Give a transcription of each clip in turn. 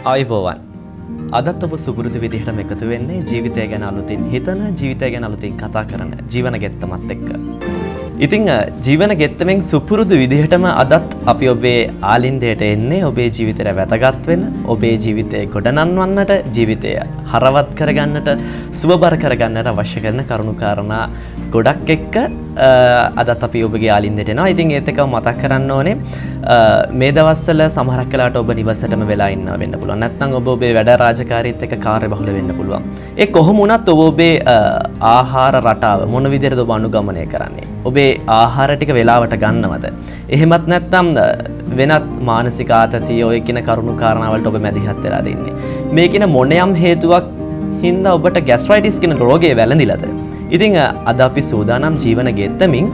ආයුබෝවන්. අදත් ඔබ සුපුරුදු විදිහටම එකතු වෙන්නේ ජීවිතය ගැන අලුතින් හිතන, ජීවිතය ගැන අලුතින් කතා කරන ජීවන ගෙත්තමත් එක්ක. ඉතින් ජීවන ගෙත්තමෙන් සුපුරුදු විදිහටම අදත් අපි ඔබේ ආලින්දයට එන්නේ ඔබේ ජීවිතය වැදගත් වෙන, ඔබේ ජීවිතය ගොඩනන්වන්නට, ජීවිතය හරවත් කරගන්නට, සුබබර කරගන්නට අවශ්‍ය කරන කරුණු කාරණා ගොඩක් එක්ක අදත් අපි ඔබගේ ආලින්දයට එනවා. ඉතින් ඒත් එක්කම මතක් කරන්න ඕනේ මේ දවස්වල සමහරක් වෙලාවට ඔබ නිවසටම වෙලා ඉන්න වෙන්න පුළුවන්. නැත්නම් ඔබ ඔබේ වැඩ රාජකාරීත් එක්ක කාර්යබහුල වෙන්න පුළුවන්. ඒ කොහොම වුණත් ඔබ ඔබේ ආහාර රටාව මොන විදිහටද ඔබ අනුගමනය කරන්නේ? ඔබේ ආහාර ටික වෙලාවට ගන්නවද? එහෙමත් නැත්නම් වෙනත් මානසික ආතතිය ඔය කියන කරුණු කාරණා වලට ඔබ මැදිහත් වෙලා දෙන්නේ. මේ කියන මොනියම් හේතුවක් හින්දා ඔබට ગેස්ට්‍රයිටිස් කියන රෝගය වැළඳිලාද? ඉතින් අද අපි සූදානම් ජීවන ගෙත්තමින්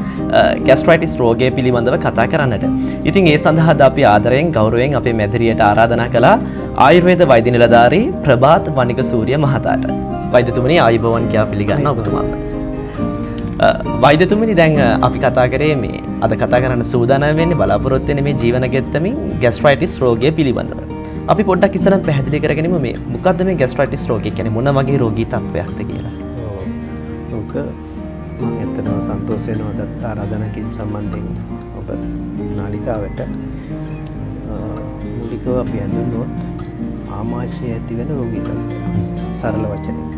ગેස්ට්‍රයිටිස් රෝගය පිළිබඳව කතා කරන්නට. ඉතින් ඒ සඳහා අපි ආදරයෙන් ගෞරවයෙන් අපේ මැදිරියට ආරාධනා කළා ආයුර්වේද වෛද්‍ය නිලධාරී ප්‍රභාත් වනිගසූරිය මහතාට. වෛද්‍යතුමනි ආයුබෝවන් කියා පිළිගන්නවා ඔබතුමාට. වෛද්‍යතුමනි දැන් අපි කතා කරේ මේ අද කතා කරන්න සූදානම් වෙන්නේ බලාපොරොත්තු වෙන්නේ මේ ජීවන ගෙත්තමින් ગેස්ට්‍රයිටිස් රෝගය පිළිබඳව. අපි පොඩ්ඩක් ඉස්සරහ පැහැදිලි කරගනිමු මේ මොකද්ද මේ ગેස්ට්‍රයිටිස් රෝගය කියන්නේ මොන වගේ රෝගී තත්ත්වයක්ද කියලා. මම ඇත්තටම සන්තෝෂ වෙනවා දත් ආරාධනා කිරීම සම්බන්ධයෙන් ඔබ නාලිකාවට මූලිකව අපි හඳුන්වුවොත් ආමාශය ඇති වෙන රෝගී තත්ත්වය. සරල වචනයෙන්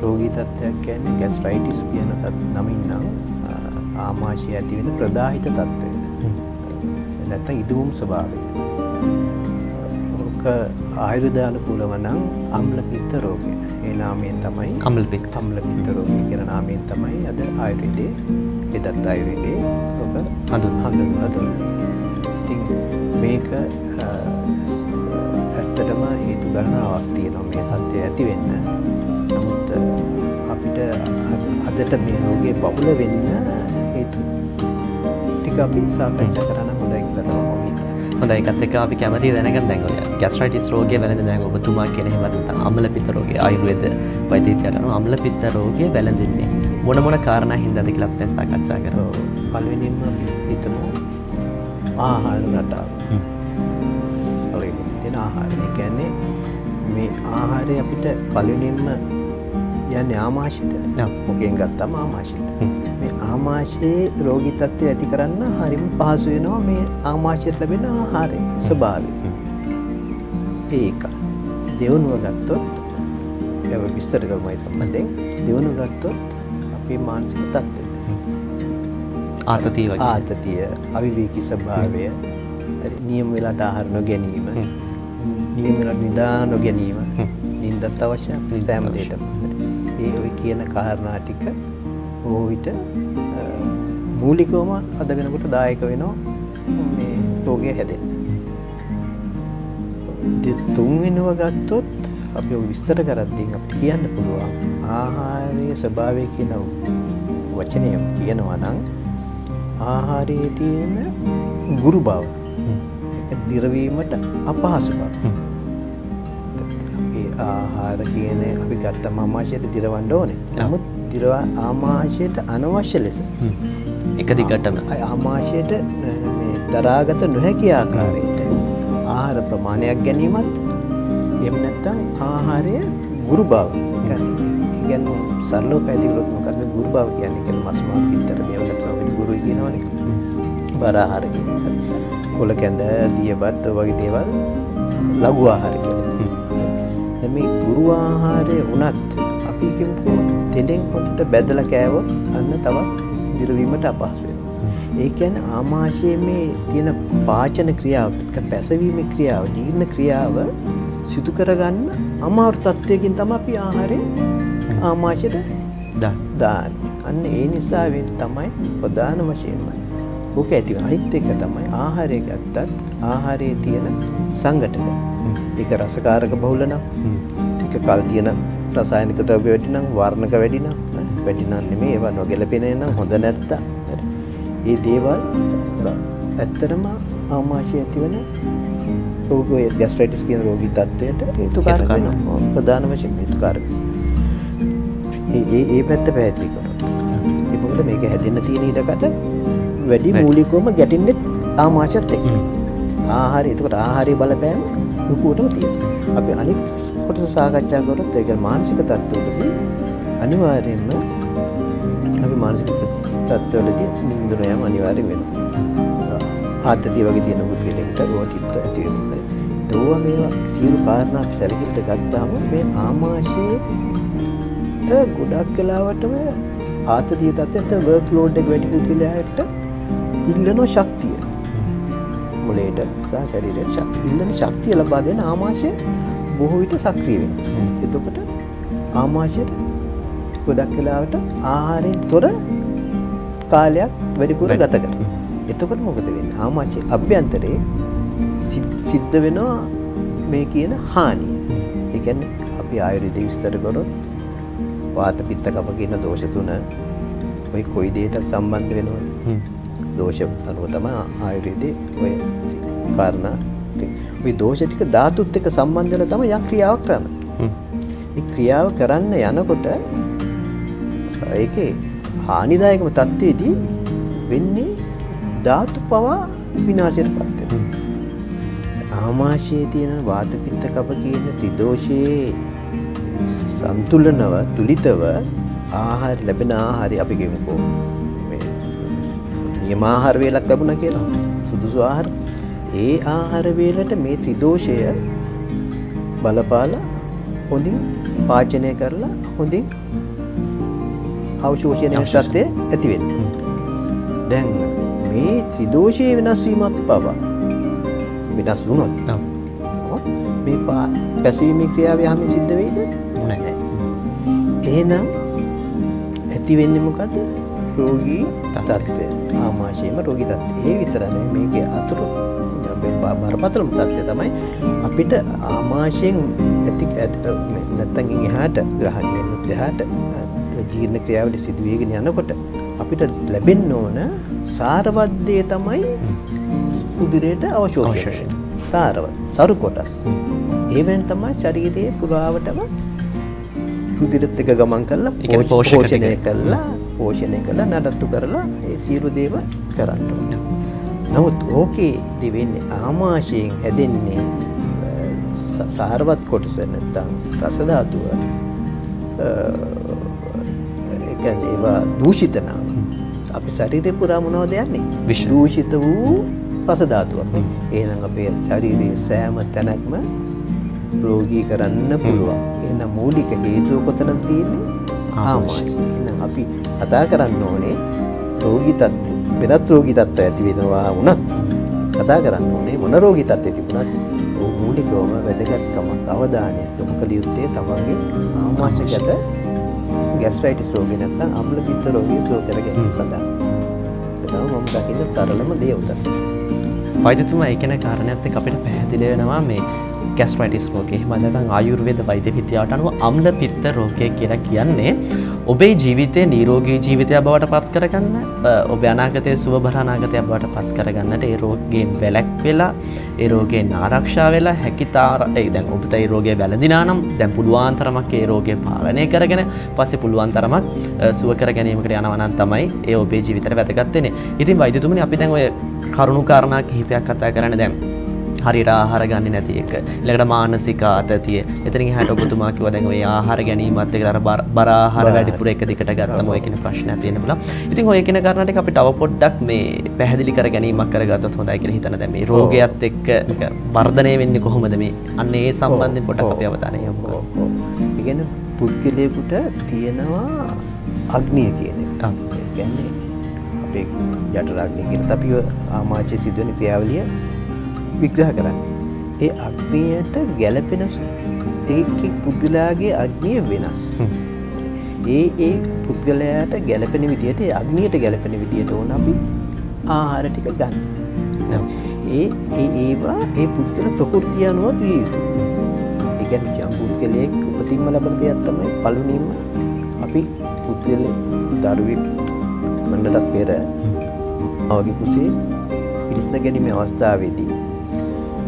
රෝගී තත්ත්වයක් කියන්නේ ગેස්ට්‍රයිටිස් කියන නමින් නම් ආමාශය ඇති වෙන ප්‍රදාහිත තත්ත්වය. නැත්නම් ඉදුම් ස්වභාවය. ඔක ආයුර්දානුකූලව නම් අම්ල පිත්ත රෝගය. ඒ නාමයෙන් තමයි අම්ල පිත්ත රෝගය කියන නාමයෙන් තමයි අද ආයුර්වේදයේ එදත් ආයුර්වේදයේ ඔබ හඳුන්වලා දුන්නේ. ඉතින් මේක ඇත්තටම හේතු ගණනාවක් තියෙනවා මේ තත්ත්වය ඇති වෙන්න. නමුත් අපිට අදට මේ රෝගේ බහුල වෙන්න හේතු ටික අපි සාකච්ඡා කරන්න හොඳයි කියලා තමයි මම හිතන්නේ. හොඳයි, ඒකත් එක්ක අපි කැමතියි දැනගන්න දැන් ඔය ગેස්ට්‍රයිටිස් රෝගය වැළඳෙන දැන් ඔබතුමා කියන එහෙමත් නැත්නම් අම්ල පිත්ත රෝගය ආයුර්වේද වෛද්‍යවිද්‍යාව කරනවා අම්ල පිත්ත රෝගය වැළඳෙන්නේ මොන කාරණා හින්දාද කියලා අපි දැන් සාකච්ඡා කරමු. පළවෙනිම අපි හිතමු ආහාර රටාව. පළවෙනිම තියෙන ආහාරය. ඒ කියන්නේ මේ ආහාරය අපිට පළවෙනිම යන්නේ ආමාශයට. මොකෙන් ගත්තම ආමාශයට. මේ ආමාශයේ රෝගී තත්ත්වය ඇති කරන්න හරිම පහසු වෙනවා මේ ආමාශයට ලැබෙන ආහාරයේ ස්වභාවය. ඒක දෙවනුව ගත්තොත් ඒව විස්තර කරමුයි තමයි. දැන් දෙවනුව ගත්තොත් අපේ මානසික තත්ත්වය. ආතතිය, අවිවේකී ස්වභාවය, නියම වෙලාවට ආහාර නොගැනීම, නියම වෙලාවට නිදා නොගැනීම, නිින්දත් අවශ්‍යයි සෑම දෙයකටම. ඒ ඔය කියන කාරණා ටික ඕ විට මූලිකවම අද වෙනකොට දායක වෙනවා මේ රෝගය හැදෙන්න. තුන්වෙනිව ගත්තොත් අපි ඔය විස්තර කරද්දී අපිට කියන්න පුළුවන් ආහාරයේ ස්වභාවය කියන වචනය කියනවා නම් ආහාරයේ තියෙන ගුරු බව, ඒක දිරවීමට අපහසු බව. ආහාර කියන්නේ අපි ගත්තම ආමාශයට දිරවන්න ඕනේ. නමුත් ආමාශයට අනවශ්‍ය ලෙස එක දිගටම ආමාශයට මේ දරාගත නොහැකි ආකාරයට ආහාර ප්‍රමාණයක් ගැනීමත් එහෙම නැත්නම් ආහාරය ගුරු බව. ඒ කියන්නේ සරලව පැහැදිලිවොත් මොකද්ද ගුරු බව කියන්නේ කියලා මස් මාංශ විතර දේවල් තමයි ගුරුයි කියනවනේ. බර ආහාර කියන්නේ. කොළ කැඳ, දියබත් වගේ දේවල් ලඝු ආහාර කියලා. මේ ගුරු ආහාරය උනත් අපි කියමුකෝ තෙලෙන් හොඳට බැදලා කෑවොත් අන්න තවත් දිරවීමට අපහසු වෙනවා. ඒ කියන්නේ ආමාශයේ මේ තියෙන පාචන ක්‍රියාව, පැසවීමේ ක්‍රියාව, ජීර්ණ ක්‍රියාව සිදු කරගන්න අමාරු තත්වයකින් තමයි අපි ආහාරය ආමාශයට දාන්නේ. අන්න ඒ නිසා තමයි ප්‍රධාන වශයෙන්ම ඕක ඇති වෙන. අනිත් එක තමයි ආහාරය ගත්තත් ආහාරයේ තියෙන සංඝටක. ඒක රසකාරක බහුල නම්, ඒක කල් තියෙන රසායනික ද්‍රව්‍ය වැඩි නම්, වර්ණක වැඩි නම්, වැඩි නම් නෙමෙයි ඒවා නොගැලපෙන නම් හොඳ නැත්තා. මේ දේවල් ඇත්තටම ආමාශය ඇතිවන රෝගය ગેස්ට්‍රයිටිස් කියන රෝගී තත්ත්වයට හේතුකාරක වෙනවා. ප්‍රධාන වශයෙන් හේතුකාරක. ඒ පැත්ත පැහැදිලි කරනවා. ඒ මොකද මේක හැදෙන්න තියෙන ඉඩකට වැඩි මූලිකවම ගැටෙන්නේ ආමාශයත් එක්ක. ආහාරය. එතකොට ආහාරයේ බලපෑම ලකුවටම තියෙනවා. අපි අනිත් කොටස සාකච්ඡා කරොත් ඒක මානසික තත්ත්වවලදී අනිවාර්යයෙන්ම අපි මානසික තත්ත්වවලදී නිින්ද නොයම අනිවාර්ය වෙනවා. ආතතිය වගේ තියෙන පුද්ගලයෙකුට ඕටිත් ඇති වෙනවා. ඒවා මේවා සියලු කාරණා අපි සැලකිලිට ගත්තාම මේ ආමාශයේ ගොඩක් වෙලාවටම ආතතිය තත්ත්වයට වර්ක් ලෝඩ් එක වැඩි පුද්ගලයාට ඉල්ලන ශක්තිය මොළයට සහ ශරීරයට ශක්තිය ඉල්ලන ශක්තිය ලබා දෙන ආමාශය බොහෝ විට සක්‍රිය වෙනවා. එතකොට ආමාශයට ගොඩක් වෙලාවට ආහාරයෙන් තොර කාලයක් වැඩිපුර ගත කරනවා. එතකොට මොකද වෙන්නේ? ආමාශයේ අභ්‍යන්තරයේ සිද්ධ වෙනවා මේ කියන හානිය. ඒ කියන්නේ අපි ආයුර්වේද විස්තර කරොත් වාත පිත්ත කප කියන දෝෂ තුන ඔය කොයි දෙයකට සම්බන්ධ වෙනවද? දෝෂ අනුව තමයි ආයුර්වේදයේ ඔය කාරණා ඔය දෝෂ ටික ධාතුත් එක්ක සම්බන්ධ වෙලා තමයි යක් ක්‍රියාවක් කරන්නේ. මේ ක්‍රියාව කරන්න යනකොට ඒකේ හානිදායකම තත්ත්වයේදී වෙන්නේ ධාතු පවා විනාශයටපත් වෙනවා. ආමාශයේ තියෙන වාත පිත්ත කප කියන ත්‍රිදෝෂයේ සන්තුලනව තුලිතව ආහාර ලැබෙන ආහාරය අපි කියමුකෝ මේ නියම ආහාර වේලක් ලැබුණා කියලා සුදුසු ආහාර ඒ ආහාර වේලට මේ ත්‍රිදෝෂය බලපාලා හොඳින් පාචනය කරලා හොඳින් අවශෝෂණය ශක්තිය ඇති වෙන්නේ. දැන් මේ ත්‍රිදෝෂයේ වෙනස් වීමක් පවා වෙනස් වුණොත් මේ පැසීමේ ක්‍රියාව යහමින් සිද්ධ වෙයිද? නැහැ. එහෙනම් ඇති වෙන්නේ මොකද? රෝගී තත්ත්වය. ආමාශයේම රෝගී තත්ත්වය. ඒ විතර නෙවෙයි මේකේ අතුරු බරපතලම තත්ත්වය තමයි අපිට ආමාශයෙන් ඇති නැත්තම් එහාට ග්‍රහණයෙන් එහාට ජීර්ණ ක්‍රියාවල සිදු වෙගෙන යනකොට අපිට ලැබෙන්න ඕන සාරවත් දේ තමයි උදරයට අවශෝෂණය. සාරවත් සරු කොටස්. ඒවෙන් තමයි ශරීරයේ පුරාවටම උදරෙත් එක ගමන් කරලා පෝෂණය කරලා නඩත්තු කරලා ඒ සියලු දේම කරන්න ඕනේ. නමුත් ඕකේ දෙවෙන්නේ ආමාශයෙන් හැදෙන්නේ සාරවත් කොටස නැත්නම් රස ධාතුව ඒ කියන්නේ ඒවා දූෂිත නම් අපි ශරීරේ පුරා මොනවද යන්නේ? දූෂිත වූ රස ධාතුවක්. එහෙනම් අපේ ශරීරයේ සෑම තැනක්ම රෝගී කරන්න පුළුවන්. එහෙනම් මූලික හේතුව කොතනද තියෙන්නේ? ආමාශය. එහෙනම් අපි කතා කරන්න ඕනේ රෝගී තත්ත්ව වෙනත් රෝගී තත්ත්ව ඇති වෙනවා වුණත් කතා කරන්න ඕනේ මොන රෝගී තත්ත්වෙ තිබුණත් මූලිකවම වැදගත්කම අවධානය යොමු කළ යුත්තේ තමන්ගේ ආමාශයකට ગેස්ට්‍රයිටිස් රෝගී නැත්නම් අම්ල පිත්ත රෝගී සුව කර ගැනීම සඳහා. ඒක තමයි මම දකින්න සරලම දේ උතන. වෛද්‍යතුමා ඒ කියන කාරණාත් එක්ක අපිට පැහැදිලි වෙනවා මේ ગેස්ට්‍රයිටිස් රෝගය. එහෙම නැත්නම් ආයුර්වේද වෛද්‍ය විද්‍යාවට අනුව අම්ල පිත්ත රෝගය කියලා කියන්නේ ඔබේ ජීවිතේ නිරෝගී ජීවිතයක් බවට පත් කරගන්න, ඔබේ අනාගතයේ සුවබර අනාගතයක් බවට පත් කරගන්නට ඒ රෝගයෙන් වැළැක්වෙලා, ඒ රෝගයෙන් ආරක්ෂා වෙලා හැකිතාර දැන් ඔබට ඒ රෝගය වැළඳිනා නම් දැන් පුළුවන් තරමක් ඒ රෝගය පාලනය කරගෙන පස්සේ පුළුවන් තරමක් සුව කර ගැනීමකට යනවා නම් තමයි ඒ ඔබේ ජීවිතේට වැදගත් වෙන්නේ. ඉතින් වෛද්‍යතුමනි අපි දැන් ඔය කරුණු කාරණා කිහිපයක් කතා කරන්නේ දැන් හරියට ආහාර ගන්න නැති එක. ඊළඟට මානසික ආතතිය. එතනින් එහාට ඔබතුමා කිව්වා දැන් ඔය ආහාර ගැනීමත් එක්ක අර බර ආහාර වැඩිපුර එක දිගට ගත්තම ඔය කියන ප්‍රශ්නයක් තියෙන බලා. ඉතින් ඔය කියන කාරණා ටික අපිට තව පොඩ්ඩක් මේ පැහැදිලි කර ගැනීමක් කරගත්තොත් හොඳයි කියලා හිතන දැන් මේ රෝගයත් එක්ක වර්ධනය වෙන්නේ කොහොමද මේ? අන්න ඒ සම්බන්ධයෙන් පොඩ්ඩක් අපි අවධානය යොමු කරමු. ඒ කියන්නේ පුද්ගලයෙකුට තියෙනවා අග්නිය කියන එක. ඒ කියන්නේ අපේ ජඨරාග්නිය කියන අපි ආමාශය සිදුවෙන ක්‍රියාවලිය විග්‍රහ කරන්නේ. ඒ අග්නියට ගැළපෙන ඒකේ පුද්ගලයාගේ අග්නිය වෙනස්. ඒ පුද්ගලයාට ගැළපෙන විදියට ඒ අග්නියට ගැළපෙන විදියට ඕන අපි ආහාර ටික ගන්න. ඒවා ඒ පුද්ගල ප්‍රകൃතිය අනුව දිය යුතුයි. ඒ කියන්නේ යම් පුද්ගලයෙක් උපතින්ම ලබන දෙයක් තමයි පළවෙනිම අපි පුද්ගල දරුවෙක් මන්නටත් පෙර අවගේ කුසේ පිළිස්න ගැනීමේ අවස්ථාවේදී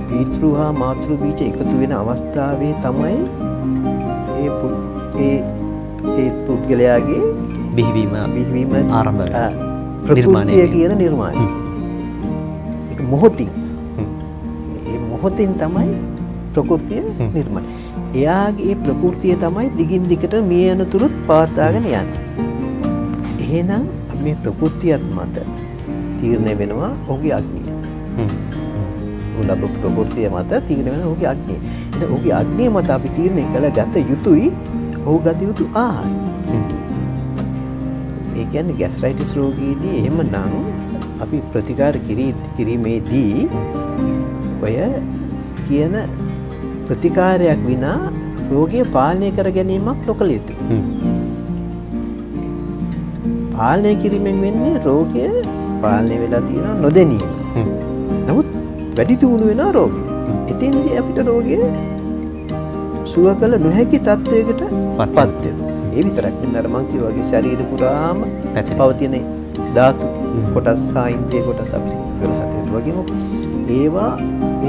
පීතෘ හා මාතෘ බීජ එකතු වෙන අවස්ථාවේ තමයි ඒ පුද්ගලයාගේ බිහිවීම ආරම්භ ප්‍රകൃතිය කියන නිර්මාණය. ඒක මොහොතින්. ඒ මොහොතින් තමයි ප්‍රകൃතිය නිර්මාණය. එයාගේ ඒ ප්‍රകൃතිය තමයි දිගින් දිගට මේ යනතුරුත් පවත්වාගෙන යන්නේ. එහෙනම් මේ ප්‍රകൃතියත් මත තීරණය වෙනවා ඔහුගේ අග්නිය. උලබ ප්‍රകൃතිය මත තීරණය වෙනවා ඔහුගේ අග්නිය. එතකොට ඔහුගේ අග්නිය මත අපි තීරණය කළ ගත යුතුයි ඔහු ගත යුතු ආහාර. ඒ කියන්නේ ગેස්ට්‍රයිටිස් රෝගීදී එහෙමනම් අපි ප්‍රතිකාර කිරීමේදී ඔය කියන ප්‍රතිකාරයක් විනා රෝගය පාලනය කර ගැනීමක් නොකළ යුතුයි. පාලනය කිරීමෙන් වෙන්නේ රෝගය පාලනය වෙලා තියෙනවා නොදැනීම. නමුත් වැඩි දියුණු වෙනවා රෝගය. එතෙන්දී අපිට රෝගය සුව කළ නොහැකි තත්වයකට පත් වෙනවා. ඒ විතරක් නෙමෙයි අර මං කිව්වා වගේ ශරීර පුරාම පවතින ධාතු කොටස් හා ඉන්ද්‍රිය කොටස් අපි කරලා හදේ වගේම ඒවා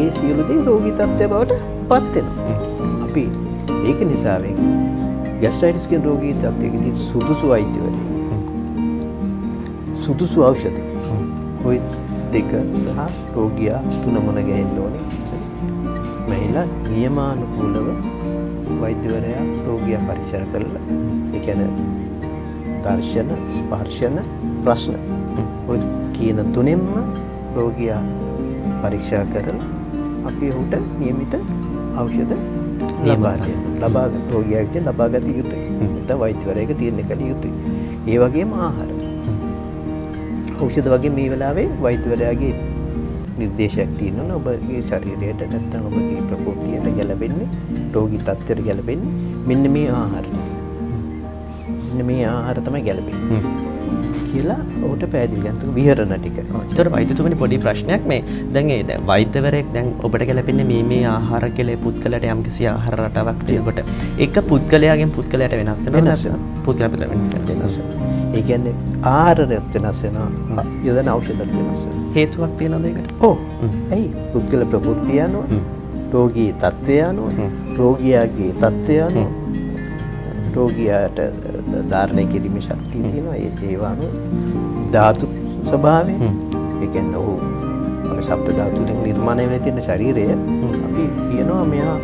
ඒ සියලු දේ රෝගී තත්ත්වය බවට පත් වෙනවා. අපි ඒක නිසා වෙන් ગેස්ට්‍රයිටිස් කියන රෝගී තත්ත්වයකදී සුදුසු වෛද්‍යවරයෙක් සුදුසු ඖෂධ ඔය දෙක සහ රෝගියා තුන මොන ගහෙන්න ඕනේ. මහිලා නියමානුකූලව වෛද්‍යවරයා රෝගියා පරීක්ෂා කරලා ඒ කියන්නේ දර්ශන ස්පර්ශන ප්‍රශ්න ඔය කියන තුනෙන්ම රෝගියා පරීක්ෂා කරලා අපි ඔහුට නියමිත ඖෂධ ලබා රෝගියාට ලබා ගත යුතුයි. නැත්නම් වෛද්‍යවරයෙක් තීරණය කළ යුතුයි. ඒ වගේම ආහාර ඖෂධ වගේ මේ වෙලාවේ වෛද්‍යවරයාගේ නිර්දේශයක් තියෙනවා. ඔබගේ ශරීරයට නැත්නම් ඔබගේ ප්‍රകൃතියට ගැළපෙන්නේ රෝගී තත්ත්වයට ගැළපෙන්නේ මෙන්න මේ ආහාර. මෙන්න මේ ආහාර තමයි ගැළපෙන්නේ. කියලා ඔහුට පැහැදිලි කරනවා විහරණ ටික. ඒතර වෛද්‍යතුමනි පොඩි ප්‍රශ්නයක් මේ දැන් ඒ දැන් වෛද්‍යවරයෙක් දැන් ඔබට ගැලපෙන්නේ මේ ආහාර කියලා පුද්ගලයාට යම්කිසි ආහාර රටාවක් තියෙනකොට ඒක පුද්ගලයාගෙන් පුද්ගලයාට වෙනස් වෙනවා. පුද්ගලයාට වෙනස් වෙනවා. ඒ කියන්නේ ආහාරයට වෙනස් වෙනවා. යොදන ඖෂධත් වෙනස් වෙනවා. හේතුවක් තියෙනවද ඒකට? ඔව්. ඇයි පුද්ගල ප්‍රകൃතිය අනුව රෝගී තත්ත්වය අනුව රෝගියාගේ තත්ත්වය අනුව රෝගියාට ධාරණය කිරීමේ ශක්තිය තියෙනවා. ඒවා අනුව ධාතු ස්වභාවය ඒ කියන්නේ ඔහු අපි සප්ත ධාතු වලින් නිර්මාණය වෙලා තියෙන ශරීරය අපි කියනවා මෙයා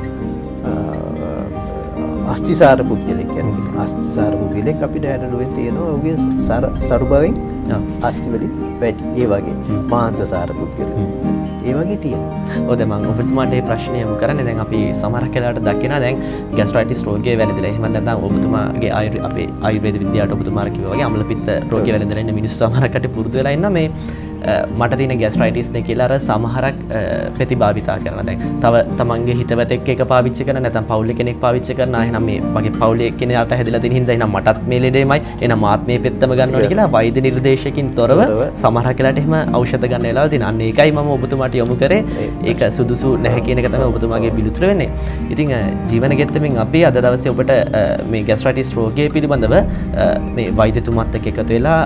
අස්තිසාර පුද්ගලෙක් කියන්නේ අස්තිසාර පුද්ගලෙක් අපිට හැදෙනුවේ තියෙනවා ඔහුගේ සරු බවෙන් අස්ති වලින් වැඩි. ඒ වගේ මාංශසාර පුද්ගලෙක් ඒ වගේ තියෙනවා. ඔව් දැන් මම ඔබතුමාට මේ ප්‍රශ්නය යොමු කරන්නේ දැන් අපි සමහරක් වෙලාවට දකිනවා දැන් ગેස්ට්‍රයිටිස් රෝගය වැළඳිලා එහෙම නැත්නම් ඔබතුමාගේ අපේ ආයුර්වේද විද්‍යාවට ඔබතුමාට කිව්වා වගේ අම්ල පිත්ත රෝගය වැළඳිලා ඉන්න මිනිස්සු සමහරකට පුරුදු වෙලා ඉන්නවා මේ මට තියෙන ગેස්ට්‍රයිටිස් නේ කියලා අර සමහරක් ප්‍රතිභාවිතා කරනවා. දැන් තව තමන්ගේ හිතවතෙක් එක පාවිච්චි කරන නැත්නම් පවුලේ කෙනෙක් පාවිච්චි කරන එහෙනම් මේ මගේ පවුලේ කෙනාට හැදිලා තියෙන හින්දා එහෙනම් මටත් මේ ලෙඩේමයි එහෙනම් මාත් මේ පෙත්තම ගන්න ඕනේ කියලා වෛද්‍ය නිර්දේශයකින් තොරව සමහරක් වෙලාවට එහෙම ඖෂධ ගන්න වෙලාවල් තියෙනවා. අන්න ඒකයි මම ඔබතුමාට යොමු කරේ. ඒක සුදුසු නැහැ කියන එක තමයි ඔබතුමාගේ පිළිතුර වෙන්නේ. ඉතින් ජීවන ගෙත්තමින් අපි අද දවසේ ඔබට මේ ગેස්ට්‍රයිටිස් රෝගය පිළිබඳව මේ වෛද්‍යතුමාත් එක්ක එකතු වෙලා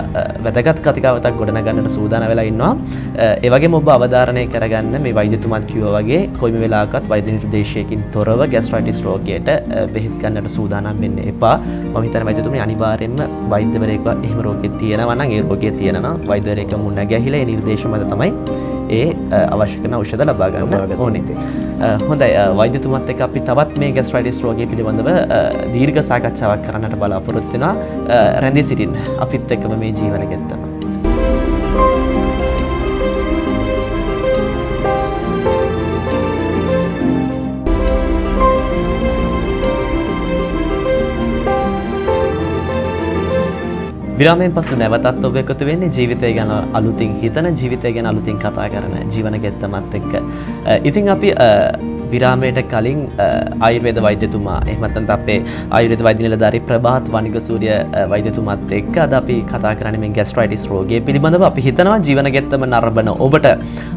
වැදගත් කතිකාවතක් ගොඩනගන්නට සූදානම් වෙලා ඉන්නවා. ඒ වගේම ඔබ අවධාරණය කරගන්න මේ වෛද්‍යතුමාත් කිව්වා වගේ කොයිම වෙලාවකත් වෛද්‍ය නිර්දේශයකින් තොරව ગેස්ට්‍රයිටිස් රෝගයට බෙහෙත් ගන්නට සූදානම් වෙන්න එපා. මම හිතන්නේ වෛද්‍යතුමනි අනිවාර්යයෙන්ම වෛද්‍යවරයෙක්ව එහෙම රෝගයක් තියෙනවා නම් ඒ රෝගය තියෙනවා වෛද්‍යවරයෙක් මුණ ගැහිලා ඒ නිර්දේශ මත තමයි ඒ අවශ්‍ය කරන ඖෂධ ලබා ගන්න ඕනේ. හොඳයි වෛද්‍යතුමාත් එක්ක අපි තවත් මේ ગેස්ට්‍රයිටිස් රෝගය පිළිබඳව දීර්ඝ සාකච්ඡාවක් කරන්නට බලාපොරොත්තු වෙනවා. රැඳී සිටින්න අපිත් එක්කම මේ ජීවන ගෙත්තම. විරාමයෙන් පසු නැවතත් ඔබ එකතු වෙන්නේ ජීවිතය ගැන අලුතින් හිතන ජීවිතය ගැන අලුතින් කතා කරන ජීවන ගෙත්තමත් එක්ක. ඉතින් අපි විරාමයට කලින් ආයුර්වේද වෛද්‍යතුමා එහෙම නැත්නම් අපේ ආයුර්වේද වෛද්‍ය නිලධාරී ප්‍රභාත් වනිගසූරිය වෛද්‍යතුමාත් එක්ක අද අපි කතා කරන්නේ මේ ગેස්ට්‍රයිටිස් රෝගය පිළිබඳව. අපි හිතනවා ජීවන ගෙත්තම නරඹන ඔබට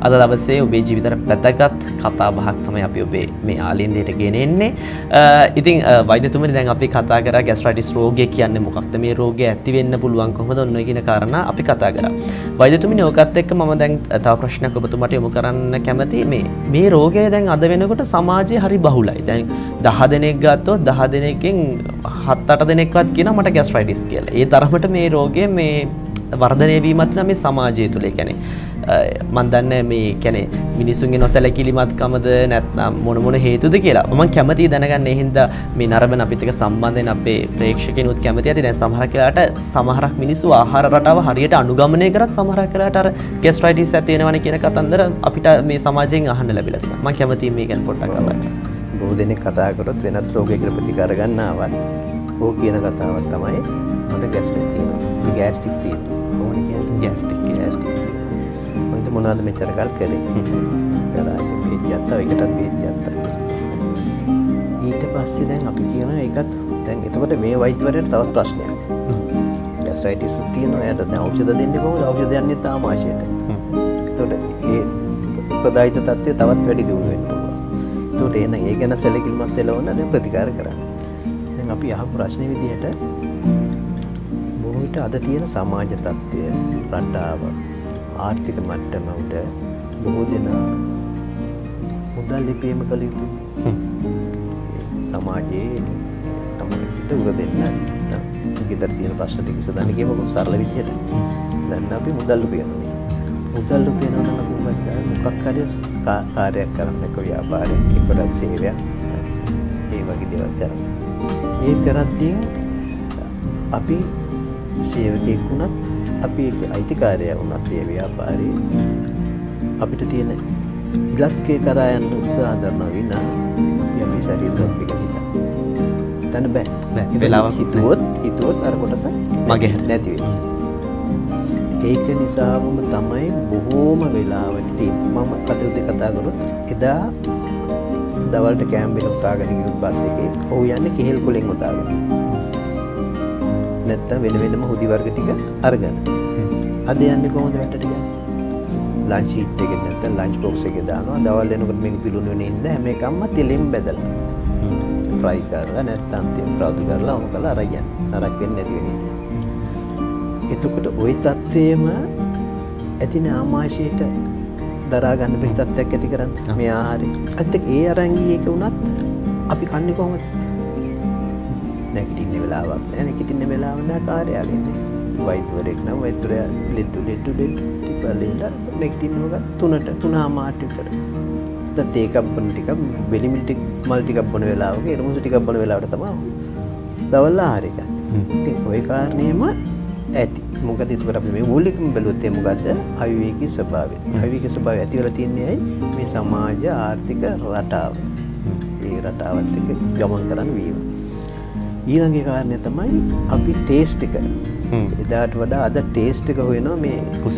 අද දවසේ ඔබේ ජීවිතයට වැදගත් කතා බහක් තමයි අපි ඔබේ මේ ආලින්දයට ගෙනෙන්නේ. ඉතින් වෛද්‍යතුමනි දැන් අපි කතා කරා ગેස්ට්‍රයිටිස් රෝගය කියන්නේ මොකක්ද? මේ රෝගය ඇති වෙන්න පුළුවන් කොහොමද? ඔන්න ඔය කියන කාරණා අපි කතා කරා. වෛද්‍යතුමනි ඔකත් එක්ක මම දැන් තව ප්‍රශ්නයක් ඔබතුමාට යොමු කරන්න කැමතියි. මේ රෝගය දැන් අද වෙනකොට සමාජයේ හරි බහුලයි. දැන් 10 දෙනෙක් ගත්තොත් 10 දෙනෙක්ගෙන් 7-8 දෙනෙක්වත් කියනවා මට ગેස්ට්‍රයිටිස් කියලා. ඒ තරමට මේ රෝගය මේ වර්ධනය වීමත් නම් මේ සමාජය තුළ කියන්නේ මම දන්නේ මේ කියන්නේ මිනිසුන්ගේ නොසැලකිලිමත්කමද නැත්නම් මොන හේතුද කියලා. මම කැමතියි දැනගන්න. ඒ හින්දා මේ නරඹන අපිත් එක්ක සම්බන්ධ වෙන අපේ ප්‍රේක්ෂකයන්ුත් කැමති ඇති. දැන් සමහරක් වෙලාවට සමහරක් මිනිස්සු ආහාර රටාව හරියට අනුගමනය කරත් සමහරක් වෙලාවට අර ગેස්ට්‍රයිටිස් ඇති වෙනවනේ කියන කතන්දර අපිට මේ සමාජයෙන් අහන්න ලැබිලා තියෙනවා. මම කැමතියි මේ ගැන පොඩ්ඩක් කතා කරන්න. බොහෝ දෙනෙක් කතා කරොත් වෙනත් රෝගයකට ප්‍රතිකාර ගන්නවත් ඕක කියන කතාවක් තමයි මට ગેස්ට්‍රික් තියෙනවා. ගෑස්ට්‍රික් තියෙනවා. ඕනේ කියන්නේ ගෑස්ට්‍රික් තියෙනවා. මන්ට මොනවද මෙච්චර කල් කරේ? කරාගේ බේත් යත්තා එකටත් බේත් යත්තා. ඊට පස්සේ දැන් අපි කියන එකත් දැන් එතකොට මේ වෛද්‍යවරයාට තවත් ප්‍රශ්නයක්. ગેස්ට්‍රයිටිස් තියෙනවා. එයාට දැන් ඖෂධ දෙන්නේ කොහොමද? ඖෂධ යන්නේ තාම ආශයට. එතකොට ඒ ප්‍රදායිත තත්ත්වය තවත් වැඩි දියුණු වෙන්න පුළුවන්. එතකොට එන ඒ ගැන සැලකිලිමත් වෙලා ඕන දැන් ප්‍රතිකාර කරන්න. දැන් අපි අහපු ප්‍රශ්නේ විදිහට බොහෝ විට අද තියෙන සමාජ තත්ත්වය රටාව ආර්ථික මට්ටම උඩ බොහෝ දෙනා මුදල් ලිපීම කළ යුතුයි. සමාජයේ සමාජයට උර දෙන්න නැත්නම් ගෙදර තියෙන ප්‍රශ්න ටික විසඳන්න කියමුකෝ සරල විදිහට. දැන් අපි මුදල් ලිපියන්නේ. මුදල් ලිපියනවා නම් අපි මොකක් හරි කාර්යයක් කරන්න එක ව්‍යාපාරයක් එක්කවත් සේවයක් ඒ වගේ දේවල් කරන්න. ඒ කරද්දී අපි සේවකයෙක් වුණත් අපි අයිතිකාරයා වුණත් ඒ ව්‍යාපාරේ අපිට තියෙන ඉලක්කය කරා යන්න උත්සාහ කරන විනා අපි අපේ ශරීර සෞඛ්‍යය හිතන්න. තන බෑ. වෙලාවක් හිතුවොත් අර කොටස මගේ නැති වෙනවා. ඒක නිසාවම තමයි බොහෝම වෙලාවට මම කටුදේ කතා කරොත් එදා දවල්ට කැම්බේ උතාගෙන ගියොත් බස් එකේ ඔහු යන්නේ කෙහෙල් කොලෙන් උතාගෙන. නැත්තම් වෙන වෙනම හුදි වර්ග ටික අරගෙන. අද යන්නේ කොහොමද වැටට ගන්නේ? ලන්ච් ෂීට් එකේ නැත්තම් ලන්ච් බොක්ස් එකේ දානවා. දවල් එනකොට මේක පිළුණු වෙන්නේ නැහැ. මේකම්ම තෙලෙන් බෙදලා. ෆ්‍රයි කරලා නැත්තම් තෙල් ප්‍රාදු කරලා ඔම කරලා අරගෙන. නරක වෙන්නේ නැති වෙන ඉතින්. එතකොට ওই තත්ත්වයේම ඇතින ආමාශයට දරා ගන්න බැරි තත්ත්වයක් ඇති කරන්නේ මේ ආහාරය. අත් ඒ අරන් ගියේ ඒක උනත් අපි කන්නේ කොහොමද? නැගිටින්න වෙලාවක් නැහැ. නැගිටින්න වෙලාව නැහැ කාර්යාලෙන්නේ. වෛද්‍යවරයෙක් නම් වෛද්‍යවරයා ලෙඩ ටිපලෙලා නැගිටින්න මොකද 3 මාට විතර. දැන් තේ එකක් බොන ටිකක් බෙලිමිල් ටික මල් ටිකක් බොන වෙලාවක එරමුසු ටිකක් බොන වෙලාවට තමයි දවල් ආහාරය ගන්න. ඉතින් ওই කාරණේම ඇති. මොකද ඒකට අපි මේ මූලිකම බැලුවොත් මොකද්ද? අවිවේකී ස්වභාවය. අවිවේකී ස්වභාවය ඇති වෙලා තියන්නේ ඇයි? මේ සමාජ ආර්ථික රටාව. ඒ රටාවත් එක්ක ගමන් කරන්න වීම. ඊළඟේ කාරණේ තමයි අපි ටේස්ට් එක. එදාට වඩා අද ටේස්ට් එක හොයනවා මේ කුස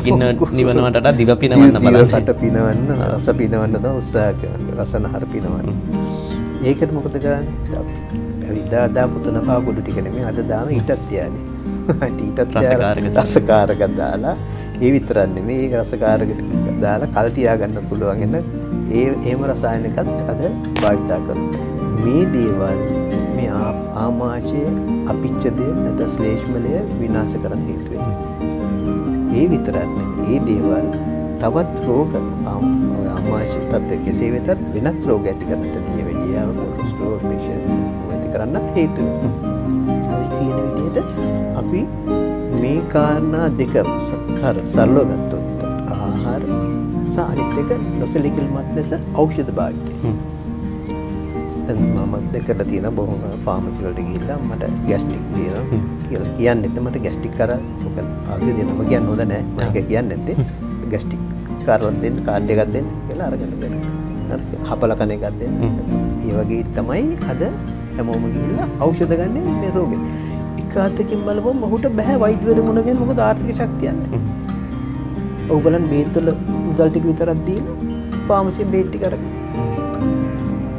පින්න නිවනවට වඩා දිව පිනවන්න බලන්න. කට පිනවන්න, රස පිනවන්න තමයි උත්සාහ කරන්නේ. රසනහර පිනවන්න. ඒකට මොකද කරන්නේ? අපි ඉදා පුතුන පාකුඩු ටික නෙමෙයි අද දාන ඊටත් තියන්නේ. රසකාරක දාලා ඒ විතරක් නෙමෙයි ඒක රසකාරක දාලා කල් තියා ගන්න පුළුවන් එන එහෙම රසායනිකත් අද භාවිතා කරනවා. මේ දේවල් මේ ආමාශය අපිච්චදය නැත්නම් ශ්ලේෂ්මලය විනාශ කරන්න හේතු වෙනවා. ඒ විතරක් නෙමෙයි මේ දේවල් තවත් රෝග ආමාශය තත්ත්වයේ කෙසේ වෙතත් වෙනත් රෝග ඇති කරන්නත් දියවැඩියාව කොලෙස්ටරෝල් ප්‍රෙෂර් ඇති කරන්නත් හේතු වෙනවා. කියන විදිහට අපි මේ කාරණා දෙක සරලව ගත්තොත් ආහාර සහ අනිත් එක නොසලකිලිමත් ලෙස ඖෂධ භාවිතය. දැන් මම දෙකට තියෙන බොහොම ෆාමසි වලට ගිහිල්ලා මට ગેස්ට්‍රික් තියෙනවා කියලා කියන්නේ නැත්නම් මට ගෑස්ට්‍රික් කරා මොකද ආගේ දෙනම කියන්න හොඳ නැහැ. මම ඒක කියන්නේ නැත්තේ ગેස්ට්‍රික් කරලා දෙන්න කාඩ් එකක් දෙන්න කියලා අරගෙන දෙන්න. හපල කන එකක් දෙන්න. ඒ වගේ තමයි අද හැමෝම ගිහිල්ලා ඖෂධ ගන්න මේ රෝගේ. එක අතකින් බලපුවම මොහුට බෑ වෛද්‍යවරු මුණගෙන මොකද ආර්ථික ශක්තියක් නැහැ. ඕගොල්ලන් බේත් වල මුදල් ටික විතරක් දීලා ෆාමසියෙන් බේත් ටික අරගෙන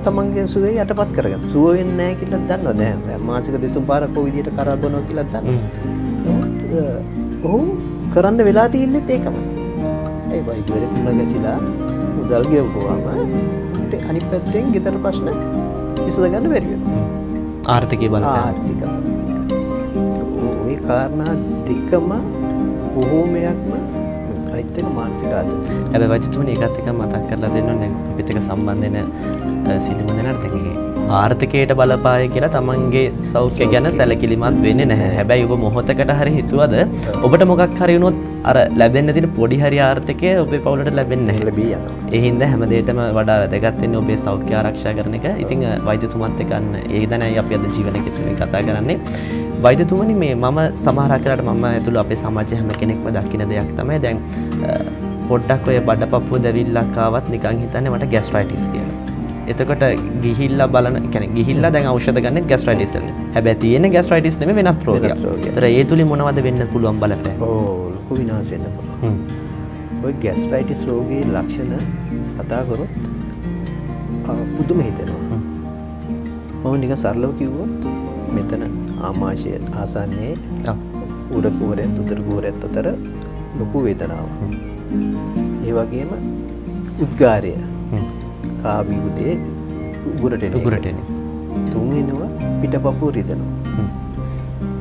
තමන්ගේ සුවේ යටපත් කරගන්න. සුව වෙන්නේ නැහැ කියලා දන්නවද? දැන් මාසික 2-3 පාරක් ඔය විදිහට කරා බොනවා කියලා දන්නවද? ඔව් කරන්න වෙලා තියෙන්නේ ඒකමයි. ඒ වෛද්‍යවරු මුණ ගැසිලා මුදල් ගෙවුවාම අනිත් පැත්තෙන් ගෙදර ප්‍රශ්න විසඳ ගන්න බැරි වෙනවා. ආර්ථිකය බලන්න. ආර්ථික ওই කාරණා දෙකම බොහෝමයක්ම අනිත් එක මානසික ආතතිය. හැබැයි වෛද්‍යතුමනි ඒකත් එක මතක් කරලා දෙන්න ඕනේ. දැන් අපිත් එක්ක සම්බන්ධ වෙන සිටින දෙනාට දැන් ආර්ථිකයට බලපාය කියලා තමන්ගේ සෞඛ්‍ය ගැන සැලකිලිමත් වෙන්නේ නැහැ. හැබැයි ඔබ මොහොතකට හරි හිතුවද ඔබට මොකක් හරි වුණොත් අර ලැබෙන්න තියෙන පොඩි හරි ආර්ථිකය ඔබේ පවුලට ලැබෙන්නේ නැහැ. ලැබී යනවා. ඒ හින්දා හැම දෙයකටම වඩා වැදගත් වෙන්නේ ඔබේ සෞඛ්‍ය ආරක්ෂා කරන එක. ඉතින් වෛද්‍යතුමත් එක්ක අන්න ඒ දැනයි අපි අද ජීවන ගෙතුමින් කතා කරන්නේ. වෛද්‍යතුමනි මේ මම සමහරක් වෙලාවට මම ඇතුළු අපේ සමාජයේ හැම කෙනෙක්ම දකින දෙයක් තමයි දැන් පොඩ්ඩක් ඔය බඩපපුව දැවිල්ලක් ආවත් නිකන් හිතන්නේ මට ગેස්ට්‍රයිටිස් කියලා. එතකොට ගිහිල්ලා බලන කියන්නේ ගිහිල්ලා දැන් ඖෂධ ගන්නෙත් ગેස්ට්‍රයිටිස් වලට. හැබැයි තියෙන ગેස්ට්‍රයිටිස් නෙමෙයි වෙනත් රෝගයක්. ඒතර ඒ තුලින් මොනවද වෙන්න පුළුවන් බලපෑම? ලොකු විනාශ වෙන්න පුළුවන්. ඔය ગેස්ට්‍රයිටිස් රෝගයේ ලක්ෂණ කතා කරොත් පුදුම හිතෙනවා. මම නිකන් සරලව කිව්වොත් මෙතන ආමාශය ආසන්නයේ උඩ කුහරයත් උදර කුහරයත් අතර ලොකු වේදනාවක්. ඒ වගේම උද්ගාරය කාබියුදේ උගුරට එන. තුන් වෙනවා පිටපපුව රිදෙනවා.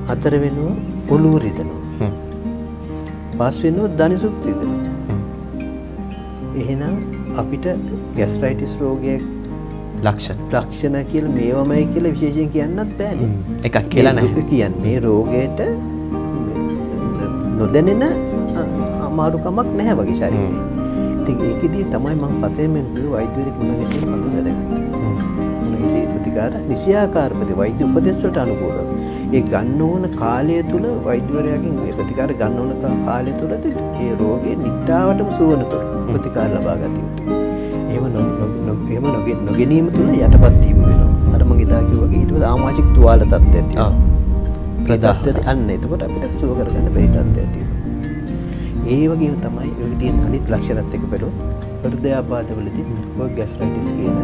හතර වෙනවා ඔළුව රිදෙනවා. පස් වෙනවා දනිසුත් රිදෙනවා. එහෙනම් අපිට ગેස්ට්‍රයිටිස් රෝගයේ ලක්ෂණ කියලා මේවමයි කියලා විශේෂයෙන් කියන්නත් බෑනේ. එකක් කියලා නැහැ. කියන්නේ මේ රෝගයට නොදැනෙන අමාරුකමක් නැහැ වගේ ශරීරයේ. ඉතින් ඒකෙදී තමයි මම පතේමෙන් වෛද්‍යවරයෙක් මුණ ගැසීම කඳු වැදගත්. මුණ ගැසී ප්‍රතිකාර නිසියාකාර වෛද්‍ය උපදෙස් වලට අනුකූලව ඒ ගන්න ඕන කාලය තුල වෛද්‍යවරයාගෙන් ඒ ප්‍රතිකාර ගන්න ඕන කාලය තුලද ඒ රෝගේ නිට්ටාවටම සුවනතුරු ප්‍රතිකාර ලබා ගත යුතුයි. එහෙම නොගැනීම තුල යටපත් වීම වෙනවා. අර මම ඉදා කිව්වා වගේ ඊට පස්සේ ආමාශික තුවාල තත්ත්වයක් තියෙනවා. ප්‍රදත්තද අන්න එතකොට අපිට සුව කරගන්න බැරි තත්ත්වයක් තියෙනවා. ඒ වගේම තමයි ඔය තියෙන අනිත් ලක්ෂණත් එක්ක බලුවොත් හෘදයාබාධවලදී ඔය ગેස්ට්‍රයිටිස් කියන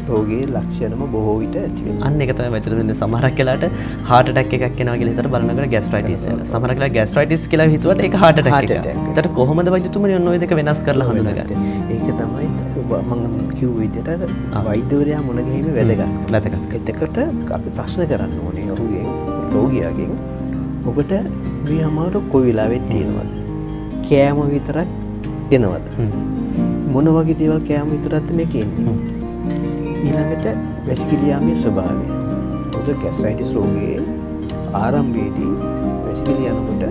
රෝගයේ ලක්ෂණම බොහෝ විට ඇති වෙනවා. අන්න ඒක තමයි වෛද්‍යතුමනි සමහරක් වෙලාවට heart attack එකක් එනවා කියලා හිතට බලනකොට ગેස්ට්‍රයිටිස් වෙනවා. සමහරක් වෙලාවට ગેස්ට්‍රයිටිස් කියලා හිතුවට ඒක heart attack එකක්. ඒතර කොහොමද වෛද්‍යතුමනි ඔන්න ඔය දෙක වෙනස් කරලා හඳුනගන්නේ? ඒක තමයි මම කිව්ව විදිහට වෛද්‍යවරයා මුණ ගැහිම වැදගත්. එතකොට අපි ප්‍රශ්න කරන්න ඕනේ ඔහුගේ රෝගියාගෙන් ඔබට මේ අමාරු කොයි වෙලාවෙත් තියෙනවද? කෑම විතරක් එනවද? මොන වගේ දේවල් කෑම විතරක්ද මේක එන්නේ? ඊළඟට වැසිකිලි යාමේ ස්වභාවය. මොකද ગેස්ට්‍රයිටිස් රෝගයේ ආරම්භයේදී වැසිකිලි යනකොට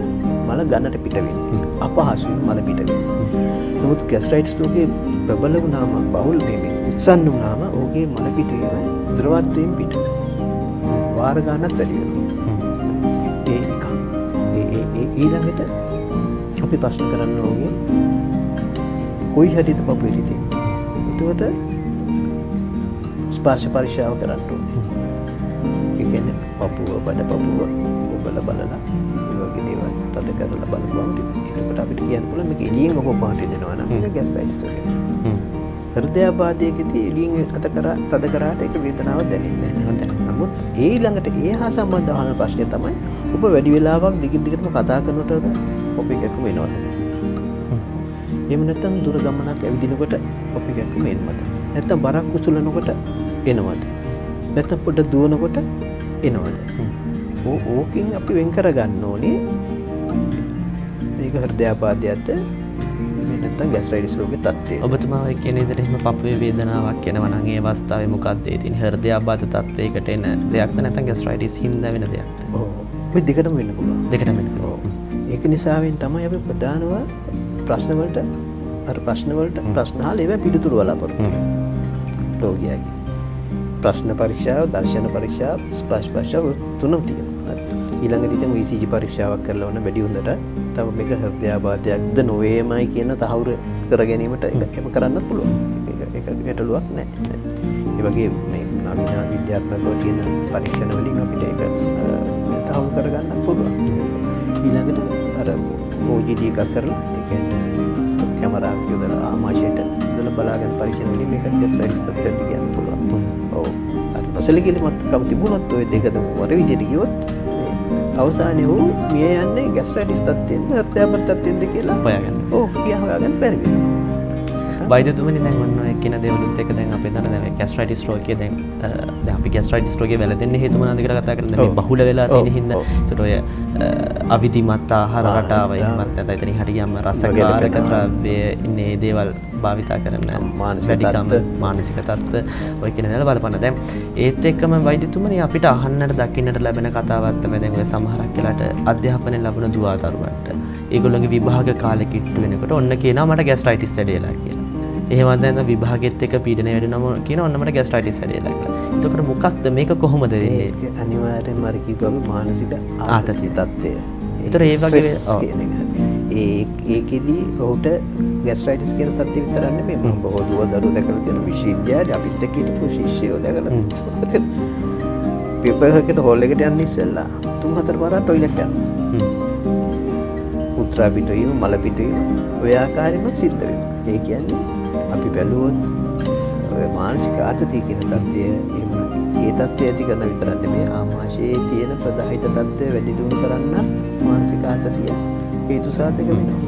මල ගන්නට පිට වෙන්නේ. අපහසුයි මල පිට වෙන්නේ. නමුත් ગેස්ට්‍රයිටිස් රෝගයේ ප්‍රබල වුණාම බහුල වීමෙන් උත්සන්න වුණාම ඔහුගේ මල පිටවීම ද්‍රවත් වීම පිට. වාර ගන්නත් වැඩි වෙනවා. ඊළඟට අපි ප්‍රශ්න කරන්න ඕනේ කොයි හරිද පපුවේ රිදෙන්නේ. එතකොට ස්පර්ශ පරීක්ෂාව කරන්න ඕනේ. ඒ කියන්නේ පපුව බඩපපුව ඔබලා බලලා ඒ වගේ දේවල් තද කරලා බලපුවම එතකොට අපිට කියන්න පුළුවන් මේක එළියෙන් ඔබ පාට දෙනවා නම් මේක ગેස්ට්‍රයිටිස් වෙනවා. හෘදයාබාධයකදී එළියෙන් තද කරාට ඒක වේදනාවක් දැනෙන්නේ නැහැ. නමුත් ඊළඟට ඒ හා සම්බන්ධ අහන ප්‍රශ්නය තමයි ඔබ වැඩි වෙලාවක් දිගටම කතා කරනකොට ඔබ එකකම එනවද? එහෙම නැත්නම් දුර ගමනක් ඇවිදිනකොට ඔබ එකකම එනවද? නැත්නම් බරක් උසුලනකොට එනවද? නැත්නම් පොඩ දුවනකොට එනවද? ඕකෙන් අපි වෙන් කරගන්න ඕනේ මේක හෘදයාබාධයක්ද නැත්නම් ગેස්ට්‍රයිටිස් රෝගේ තත්ත්වය. ඔබතුමා ඔය කියන විදිහට එහෙම පපුවේ වේදනාවක් එනවා නම් ඒ අවස්ථාවේ මොකක්ද ඒ තියෙන හෘදයාබාධ තත්ත්වයකට එන දෙයක්ද නැත්නම් ગેස්ට්‍රයිටිස් හින්දා වෙන දෙයක්ද? ඔය දෙකටම වෙන්න පුළුවන්. දෙකටම වෙන්න පුළුවන්. ඒක නිසාවෙන් තමයි අපි ප්‍රධානව ප්‍රශ්න වලට ප්‍රශ්න අහලා ඒවා පිළිතුරු බලාපොරොත්තු වෙන්නේ. රෝගියාගේ ප්‍රශ්න පරීක්ෂාව, දර්ශන පරීක්ෂාව, ස්පර්ශ පරීක්ෂාව තුනක් තියෙනවා. ඊළඟට ඉතින් ECG පරීක්ෂාවක් කරලා වුණ වැඩි හොඳට තව මේක හෘදයාබාධයක්ද නොවේමයි කියන තහවුරු කර ගැනීමට ඒකම කරන්නත් පුළුවන්. ඒක ගැටලුවක් නැහැ. ඒ වගේ මේ නවීන විද්‍යාත්මකව තියෙන පරීක්ෂණ වලින් අපිට ඒක තහවුරු කරගන්නත් පුළුවන්. ඊළඟට අර OGD එකක් කරලා ඒ කියන්නේ කැමරාවක් යොදලා ආමාශයට දාලා බලාගෙන පරීක්ෂණ වලින් මේක ગેස්ට්‍රයිටිස් තත්ත්වයක් කියන්න පුළුවන්. ඔව්. අර නොසලකිලිමත්කම තිබුණොත් ඔය දෙකම වර විදිහට ගියොත් අවසානයේ වූ මිය යන්නේ ગેස්ට්‍රයිටිස් තත්ත්වෙන්ද හෘදයාබාධ තත්ත්වෙන්ද කියලා හොයාගන්න. ඔව් කියා හොයාගන්න බැරි වෙනවා. වෛද්‍යතුමනි දැන් ඔන්න ඔය කියන දේවලුත් එක දැන් අපේ දන්න දැන් ગેස්ට්‍රයිටිස් රෝගය දැන් අපි ગેස්ට්‍රයිටිස් රෝගය වැළඳෙන්නේ හේතු මොනවාද කියලා කතා කරන්නේ මේ බහුල වෙලා තියෙන හින්දා ඒකට ඔය අවිධිමත් ආහාර රටාව එහෙමත් නැත්නම් එතනින් හරි ගියම රසකාරක ද්‍රව්‍ය ඉන්නේ දේවල් භාවිතා කරන මානසික තත්ත්ව ඔය කියන දේවල් බලපන්න දැන් ඒත් එක්කම වෛද්‍යතුමනි අපිට අහන්නට දකින්නට ලැබෙන කතාවක් තමයි දැන් ඔය සමහරක් වෙලාට අධ්‍යාපනය ලැබුණ දුවා දරුවන්ට ඒගොල්ලෝගේ විභාග කාලෙ කිට්ටු වෙනකොට ඔන්න කියනවා මට ગેස්ට්‍රයිටිස් වැඩිලා කියලා. එහෙමත් නැත්නම් විභාගෙත් එක්ක පීඩනය වැඩිනම කියනවා ඔන්න මට ગેස්ට්‍රයිටිස් වැඩිලා කියලා. එතකොට මොකක්ද මේක කොහොමද වෙන්නේ? ඒක අනිවාර්යෙන්ම අර කිව්වම මානසික ආතති තත්ත්වය. ඒතර ඒ වගේ ඒකෙදි ඔහුට ગેස්ට්‍රයිටිස් කියන තත්ත්වෙ විතරක් නෙමෙයි මම බොහෝ දුව දරුවෝ දැකලා තියෙන විශ්වවිද්‍යාලේ අපිත් එක්ක හිටපු ශිෂ්‍යයෝ දැකලා පේපර් එකකට හෝල් එකට යන්න ඉස්සෙල්ලා 3-4 පාරක් টয়ලට් යනවා. මුත්‍රා පිටවීම මල පිටවීම ඔය ආකාරයෙන්ම සිද්ධ වෙනවා. ඒ කියන්නේ අපි බැලුවොත් ඔය මානසික ආතතිය කියන තත්ත්වය එහෙම ඒ තත්ත්වය ඇති කරන විතරක් නෙමෙයි ආමාශයේ තියෙන ප්‍රදාහිත තත්ත්වය වැඩි දියුණු කරන්න මානසික ආතතිය හේතු සාධක වෙනවා.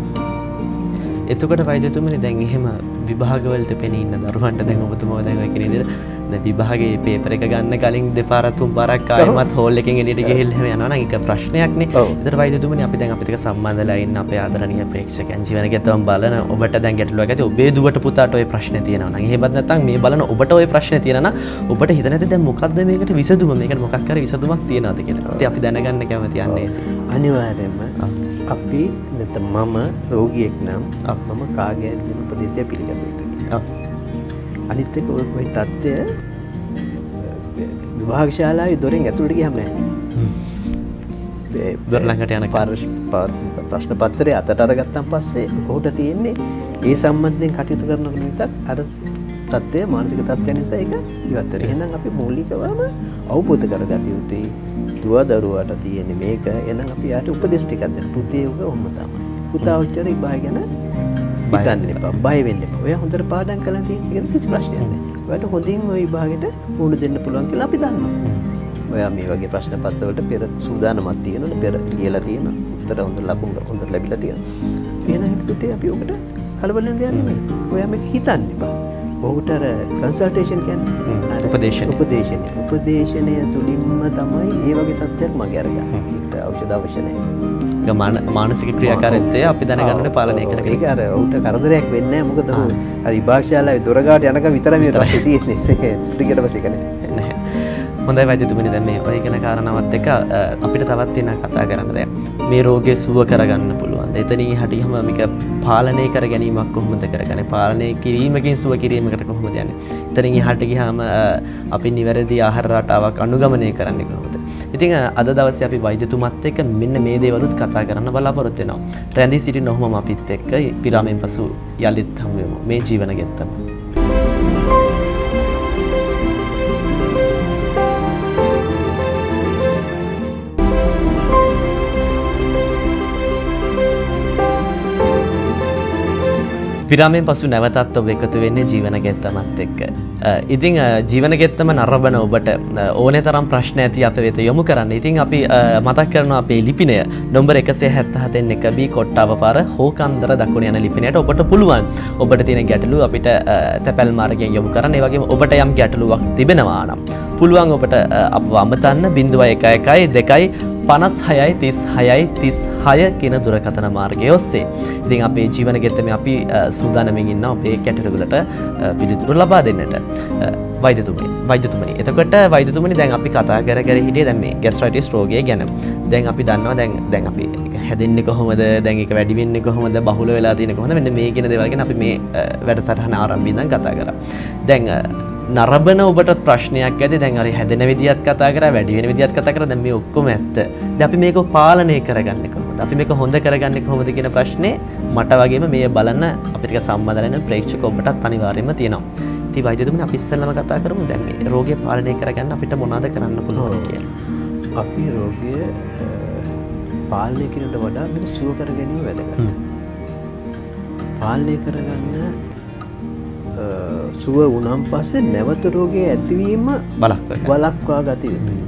එතකොට වෛද්‍යතුමනි දැන් එහෙම විභාගවලට පෙනී ඉන්න දරුවන්ට දැන් ඔබතුමා දැන් ඔය කියන විදිහට දැන් විභාගයේ පේපර් එක ගන්න කලින් දෙපාරක් තුන් පාරක් ආයෙමත් හෝල් එකෙන් එළියට ගිහිල්ලා එහෙම යනවා නම් ඒක ප්‍රශ්නයක්නේ. ඒතර වෛද්‍යතුමනි අපි දැන් අපිට එක සම්බන්ධලා ඉන්න අපේ ආදරණීය ප්‍රේක්ෂකයන් ජීවනගතවම් බලන ඔබට දැන් ගැටලුවක් ඇති ඔබේ දුවට පුතාට ওই ප්‍රශ්නේ තියෙනවා නම් එහෙමත් නැත්නම් මේ බලන ඔබට ওই ප්‍රශ්නේ තියෙනවා නම් ඔබට හිත නැති දැන් මොකද්ද මේකට විසඳුම මේකට මොකක් හරි විසඳුමක් තියනවාද කියලා. ඉතින් අපි දැනගන්න කැමති යන්නේ. අනිවාර්යයෙන්ම අපි නැත්නම් මම රෝගියෙක් නම් මම කාගේ දෙන උපදේශය පිළිගන්න යුතුයි. අනිත් එක ඔය තත්ත්වය විභාග ශාලාවේ දොරෙන් ඇතුළට ගියම නැහැ. දොර ළඟට යන ප්‍රශ්න පත්‍රය අතට අරගත්තන් පස්සේ ඔහුට තියෙන්නේ ඒ සම්බන්ධයෙන් කටයුතු කරනකොට විතරක් අර තත්ත්වය මානසික තත්ත්වය නිසා ඒක ඉවත් වෙනවා. එහෙනම් අපි මූලිකවම අවබෝධ කරගත යුතුයි. දුව දරුවාට තියෙන්නේ මේක. එහෙනම් අපි යාට උපදෙස් ටිකක් දෙන්න. පුතේ උග ඔහොම තමයි. පුතා උච්චර ඉබ්බා ගැන හිතන්න එපා. බය වෙන්න එපා. ඔයා හොඳට පාඩම් කරලා තියෙන එක කිසි ප්‍රශ්නයක් නැහැ. ඔයාට හොඳින් ওই විභාගෙට මුහුණ දෙන්න පුළුවන් කියලා අපි දන්නවා. ඔයා මේ වගේ ප්‍රශ්න පත්‍ර වලට පෙර සූදානමක් තියෙනවනේ. පෙර ලියලා තියෙනවා. උත්තර හොඳ ලකුණු හොඳට ලැබිලා තියෙනවා. එහෙනම් පුතේ අපි ඔකට කලබල වෙන්න දෙයක් නෙමෙයි. ඔයා මේක හිතන්න එපා. ඔහුට අර කන්සල්ටේෂන් කියන්නේ උපදේශනය තුලින්ම තමයි ඒ වගේ තත්ත්වයක් මගේ අරගන්නේ. ඒකට ඖෂධ අවශ්‍ය නැහැ. මානසික ක්‍රියාකාරීත්වය අපි දැනගන්න පාලනය කරගන්න. ඒක අර උට කරදරයක් වෙන්නේ නැහැ. මොකද ඔහු අර විභාගශාලාවේ දොර ගාට යනකම් විතරයි මේ ප්‍රශ්නේ තියෙන්නේ. ටිකට පස්සේ ඒක නැහැ. හොඳයි වෛද්‍යතුමනි දැන් මේ ඔය කියන කාරණාවත් එක්ක අපිට තවත් තියෙන කතා කරන්න දැන් මේ රෝගය සුව කරගන්න පුළුවන්. එතනින් එහාට ගියම මේක පාලනය කර ගැනීමක් කොහොමද කරගන්නේ? පාලනය කිරීමකින් සුව කිරීමකට කොහොමද යන්නේ? එතනින් එහාට ගියාම අපි නිවැරදි ආහාර රටාවක් අනුගමනය කරන්නේ කොහොමද? ඉතින් අද දවසේ අපි වෛද්‍යතුමත් එක්ක මෙන්න මේ දේවලුත් කතා කරන්න බලාපොරොත්තු වෙනවා. රැඳී සිටින ඔහොමම අපිත් එක්ක විරාමයෙන් පසු යලිත් හමු වෙමු. මේ ජීවන ගෙත්තම. විරාමයෙන් පසු නැවතත් ඔබ එකතු වෙන්නේ ජීවන ගෙත්තමත් එක්ක. ඉතින් ජීවන ගෙත්තම නරඹන ඔබට ඕනේ තරම් ප්‍රශ්න ඇති අප වෙත යොමු කරන්න. ඉතින් අපි මතක් කරනවා අපේ ලිපිනය නම්බර 177 1B කොට්ටාව පාර හෝකන්දර දකුණ යන ලිපිනයට ඔබට පුළුවන් ඔබට තියෙන ගැටලු අපිට තැපැල් මාර්ගයෙන් යොමු කරන්න. ඒ වගේම ඔබට යම් ගැටලුවක් තිබෙනවා නම් පුළුවන් ඔබට අපව අමතන්න 011 2 56 කියන දුරකථන මාර්ගය ඔස්සේ. ඉතින් අපේ ජීවන ගෙත්තමේ අපි සූදානම්ෙන් ඉන්නවා අපේ ගැටලුවලට පිළිතුරු ලබා දෙන්නට. වෛද්‍යතුමනි. එතකොට වෛද්‍යතුමනි දැන් අපි කතා කර හිටියේ දැන් මේ ગેස්ට්‍රයිටිස් රෝගය ගැන. දැන් අපි දන්නවා දැන් අපි හැදෙන්නේ කොහොමද? දැන් ඒක වැඩි වෙන්නේ කොහොමද? බහුල වෙලා තියෙන්නේ කොහොමද? මෙන්න මේ කියන දේවල් ගැන අපි මේ වැඩසටහන ආරම්භයෙන් ඉඳන් කතා කරා. දැන් නරඹන ඔබට ප්‍රශ්නයක් ඇති දැන් හරි හැදෙන විදියත් කතා කරා වැඩි වෙන විදියත් කතා කරා දැන් මේ ඔක්කොම ඇත්ත. දැන් අපි මේක පාලනය කරගන්නේ කොහොමද? අපි මේක හොඳ කරගන්නේ කොහොමද කියන ප්‍රශ්නේ මට වගේම මේ බලන අපිට සම්බන්ධ වෙන ප්‍රේක්ෂක ඔබටත් අනිවාර්යයෙන්ම තියෙනවා. ඉතින් වෛද්‍යතුමනි අපි ඉස්සෙල්ලාම කතා කරමු දැන් මේ රෝගය පාලනය කරගන්න අපිට මොනවද කරන්න පුළුවන් කියලා. අපි රෝගය පාලනය කිරීමට වඩා මේක සුව කර ගැනීම වැදගත්. පාලනය කරගන්න සුව වුණාන් පස්සේ නැවත රෝගයේ ඇතිවීම බලක්වා ගත යුතුයි.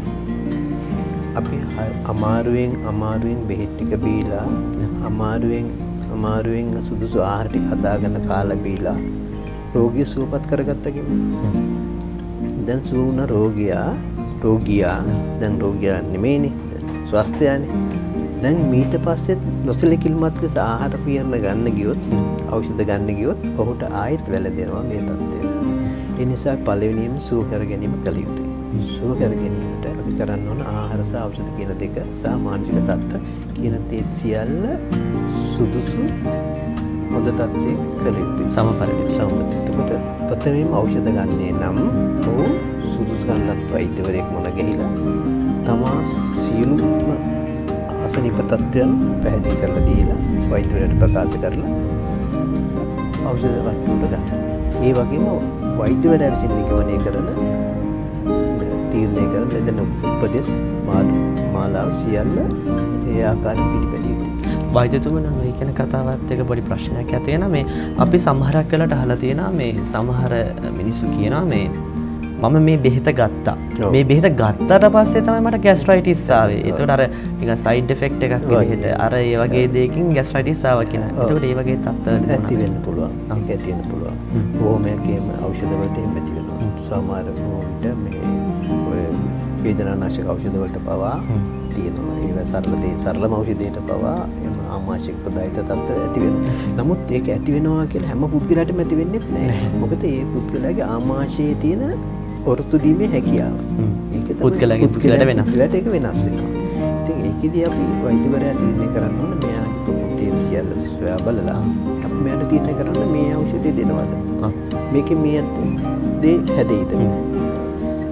අපි අමාරුවෙන් බෙහෙත් ටික බීලා අමාරුවෙන් සුදුසු ආහාර ටික හදාගෙන කාලා බීලා රෝගිය සුවපත් කරගත්තා කියන්නේ. දැන් සුව වුණ රෝගියා දැන් රෝගියා නෙමෙයිනේ ස්වස්ථයානේ. දැන් ඊට පස්සෙත් නොසලකිලිමත් ලෙස ආහාර පියන්න ගන්න ගියොත් ඖෂධ ගන්න ගියොත් ඔහුට ආයෙත් වැළඳෙනවා මේ තත්ත්වයට. ඒ නිසා පළවෙනිම සුව කර ගැනීම කළ යුතුයි. සුව කර ගැනීමට අපි කරන්න ඕන ආහාර සහ ඖෂධ කියන දෙක සහ මානසික තත්ත්ව කියන තේ සියල්ල සුදුසු හොඳ තත්ත්වයේ කළ යුතුයි. සමපරිණත. එතකොට ප්‍රථමයෙන්ම ඖෂධ ගන්නේ නම් ඔහු සුදුසු ගන්නත් වෛද්‍යවරයෙක් මුණ ගැහිලා තමා සියලුම අසනීප තත්ත්වයන් පැහැදිලි කරලා දීලා වෛද්‍යවරයාට ප්‍රකාශ කරලා ඖෂධ වට්ටුවට ගන්න. ඒ වගේම වෛද්‍යවරයා විසින් නිගමනය කරන තීරණය කරන ලද උපදෙස් මාලාව සියල්ල ඒ ආකාරයෙන් පිළිපැදිය යුතුයි. වෛද්‍යතුමනි මේ කියන කතාවත් එක පොඩි ප්‍රශ්නයක් ඇති වෙනවා. මේ අපි සමහරක් වෙලාවට අහලා තියෙනවා මේ සමහර මිනිස්සු කියනවා මේ මම මේ බෙහෙත ගත්තා. මේ බෙහෙත ගත්තට පස්සේ තමයි මට ગેස්ට්‍රයිටිස් ආවේ. ඒතකොට අර නිකන් සයිඩ් ඉෆෙක්ට් එකක් විදිහට අර ඒ වගේ දෙයකින් ગેස්ට්‍රයිටිස් ආවා කියන. ඒතකොට ඒ වගේ තත්ත්වවල ඇති වෙන්න පුළුවන්. ඒක ඇති වෙන්න පුළුවන්. බොහොමයක්ම ඖෂධ වලට එහෙම ඇති වෙනවා. සමහර විට මේ ඔය වේදනානාශක ඖෂධ වලට පවා තියෙනවා. ඒ සරලම ඖෂධයට පවා එම ආමාශික ප්‍රදායිත තත්ත්ව ඇති වෙනවා. නමුත් ඒක ඇති වෙනවා කියලා හැම පුද්ගලයාටම ඇති වෙන්නේ නැහැ. මොකද ඒ පුද්ගලයාගේ ආමාශයේ තියෙන ඔරොත්තු දීමේ හැකියාව. ඒක තමයි පුද්ගලයාට වෙනස්. ඒක වෙනස් වෙනවා. ඉතින් ඒකෙදී අපි වෛද්‍යවරයා තීරණය කරන්න ඕනේ මෙයාගේ ප්‍රകൃතිය සියල්ල සොයා බලලා අපි මෙයාට තීරණය කරන්න මේ ඖෂධය දෙනවද? මේකේ මේ දේ හැදෙයිද?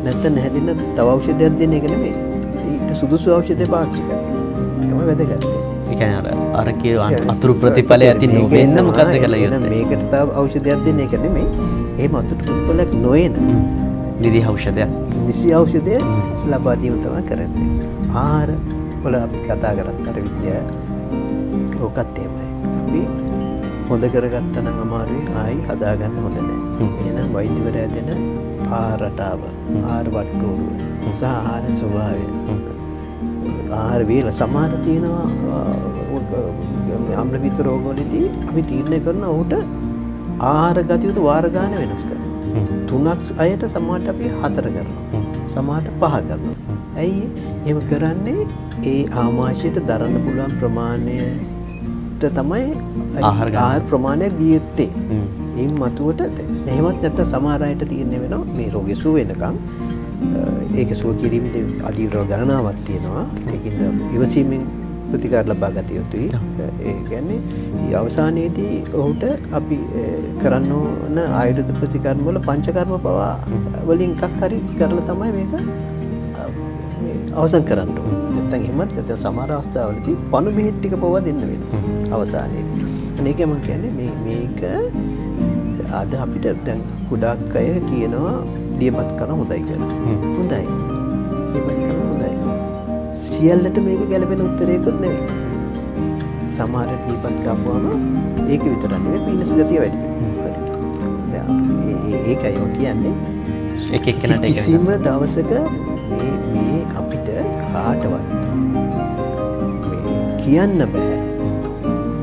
නැත්නම් හැදෙන්න තව ඖෂධයක් දෙන්න එක නෙමෙයි. ඊට සුදුසු ඖෂධය පාවිච්චි කරන්න. තමයි වැදගත්. ඒ කියන්නේ අර කිය අතුරු ප්‍රතිඵල ඇති නොවෙන්න මොකද්ද කියලා යන්නේ. මේකට තව ඖෂධයක් දෙන්න එක නෙමෙයි. එහෙම අතුරු ප්‍රතිඵලයක් නොවන නිදි ඖෂධයක්. නිසි ඖෂධය ලබා දීම තමයි කරන්නේ. ආහාර වල අපි කතා කරත් අර විදිය ඕකත් එහෙමයි. අපි හොඳ කරගත්තා නම් අමාරුයි ආයි හදාගන්න හොඳ නැහැ. එහෙනම් වෛද්‍යවරයා දෙන ආහාර රටාව, ආහාර වට්ටෝරුව සහ ආහාර ස්වභාවය. ආහාර වේල සමාන තියෙනවා අම්ල පිත්ත රෝගවලදී අපි තීරණය කරන උට ආහාර ගත යුතු වාර ගන්න වෙනස් කරනවා. 3ක් අයට සමහරට අපි 4 කරනවා. සමහරට 5 කරනවා. ඇයි එහෙම කරන්නේ? ඒ ආමාශයට දරන්න පුළුවන් ප්‍රමාණයට තමයි ආහාර ප්‍රමාණය දිය යුත්තේ. එයින් මතුවට එහෙමත් නැත්නම් සමහර අයට තීරණය වෙනවා මේ රෝගය සුව වෙනකන් ඒක සුව කිරීමේ අධීර ගණනාවක් තියෙනවා. ඒකින්ද ඉවසීමෙන් ප්‍රතිකාර ලබා ගත යුතුයි. ඒ කියන්නේ අවසානයේදී ඔහුට අපි කරන්න ඕන ආයුර්වේද ප්‍රතිකාර වල පංචකර්ම පවා වලින් එකක් හරි කරලා තමයි මේක මේ අවසන් කරන්න ඕනේ. නැත්නම් එහෙමත් නැත්නම් සමහර අවස්ථාවලදී පණු බෙහෙත් ටික පවා දෙන්න වෙනවා අවසානයේදී. අනේක මම කියන්නේ මේක අද අපිට දැන් ගොඩක් අය කියනවා දියපත් කරන හොඳයි කියලා. හොඳයි. දියපත් කරන හොඳයි. සියල්ලට මේක ගැලපෙන උත්තරයක්වත් නෙවෙයි. සමහර දීපත් කරපුවම ඒක විතරක් නෙවෙයි පීනස් ගතිය වැඩි වෙනවා. දැන් ඒකයි මම කියන්නේ එක එක්කෙනාට එක කිසිම දවසක මේ අපිට කාටවත් මේ කියන්න බෑ.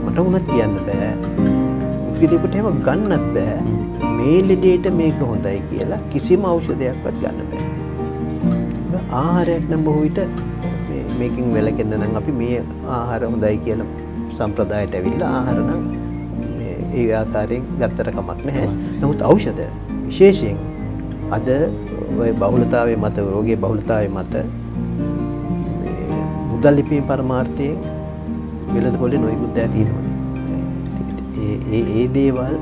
මට උනත් කියන්න බෑ. උපිරියට එහෙම ගන්නත් බෑ. මේ ලෙඩේට මේක හොඳයි කියලා කිසිම ඖෂධයක්වත් ගන්න බෑ. ආහාරයක් නම් බොහෝ විට මේකෙන් වැළකෙන්න නම් අපි මේ ආහාර හොඳයි කියලා සම්ප්‍රදායට ඇවිල්ලා ආහාර නම් මේ ඒ ආකාරයෙන් ගත්තට කමක් නැහැ. නමුත් ඖෂධ විශේෂයෙන් අද ওই බහුලතාවයේ මත රෝගයේ බහුලතාවයේ මත මේ මුදල් ලිපීමේ පරමාර්ථයෙන් වෙළඳ පොලේ නොයෙකුත් දෑ තියෙනවා. ඒ දේවල්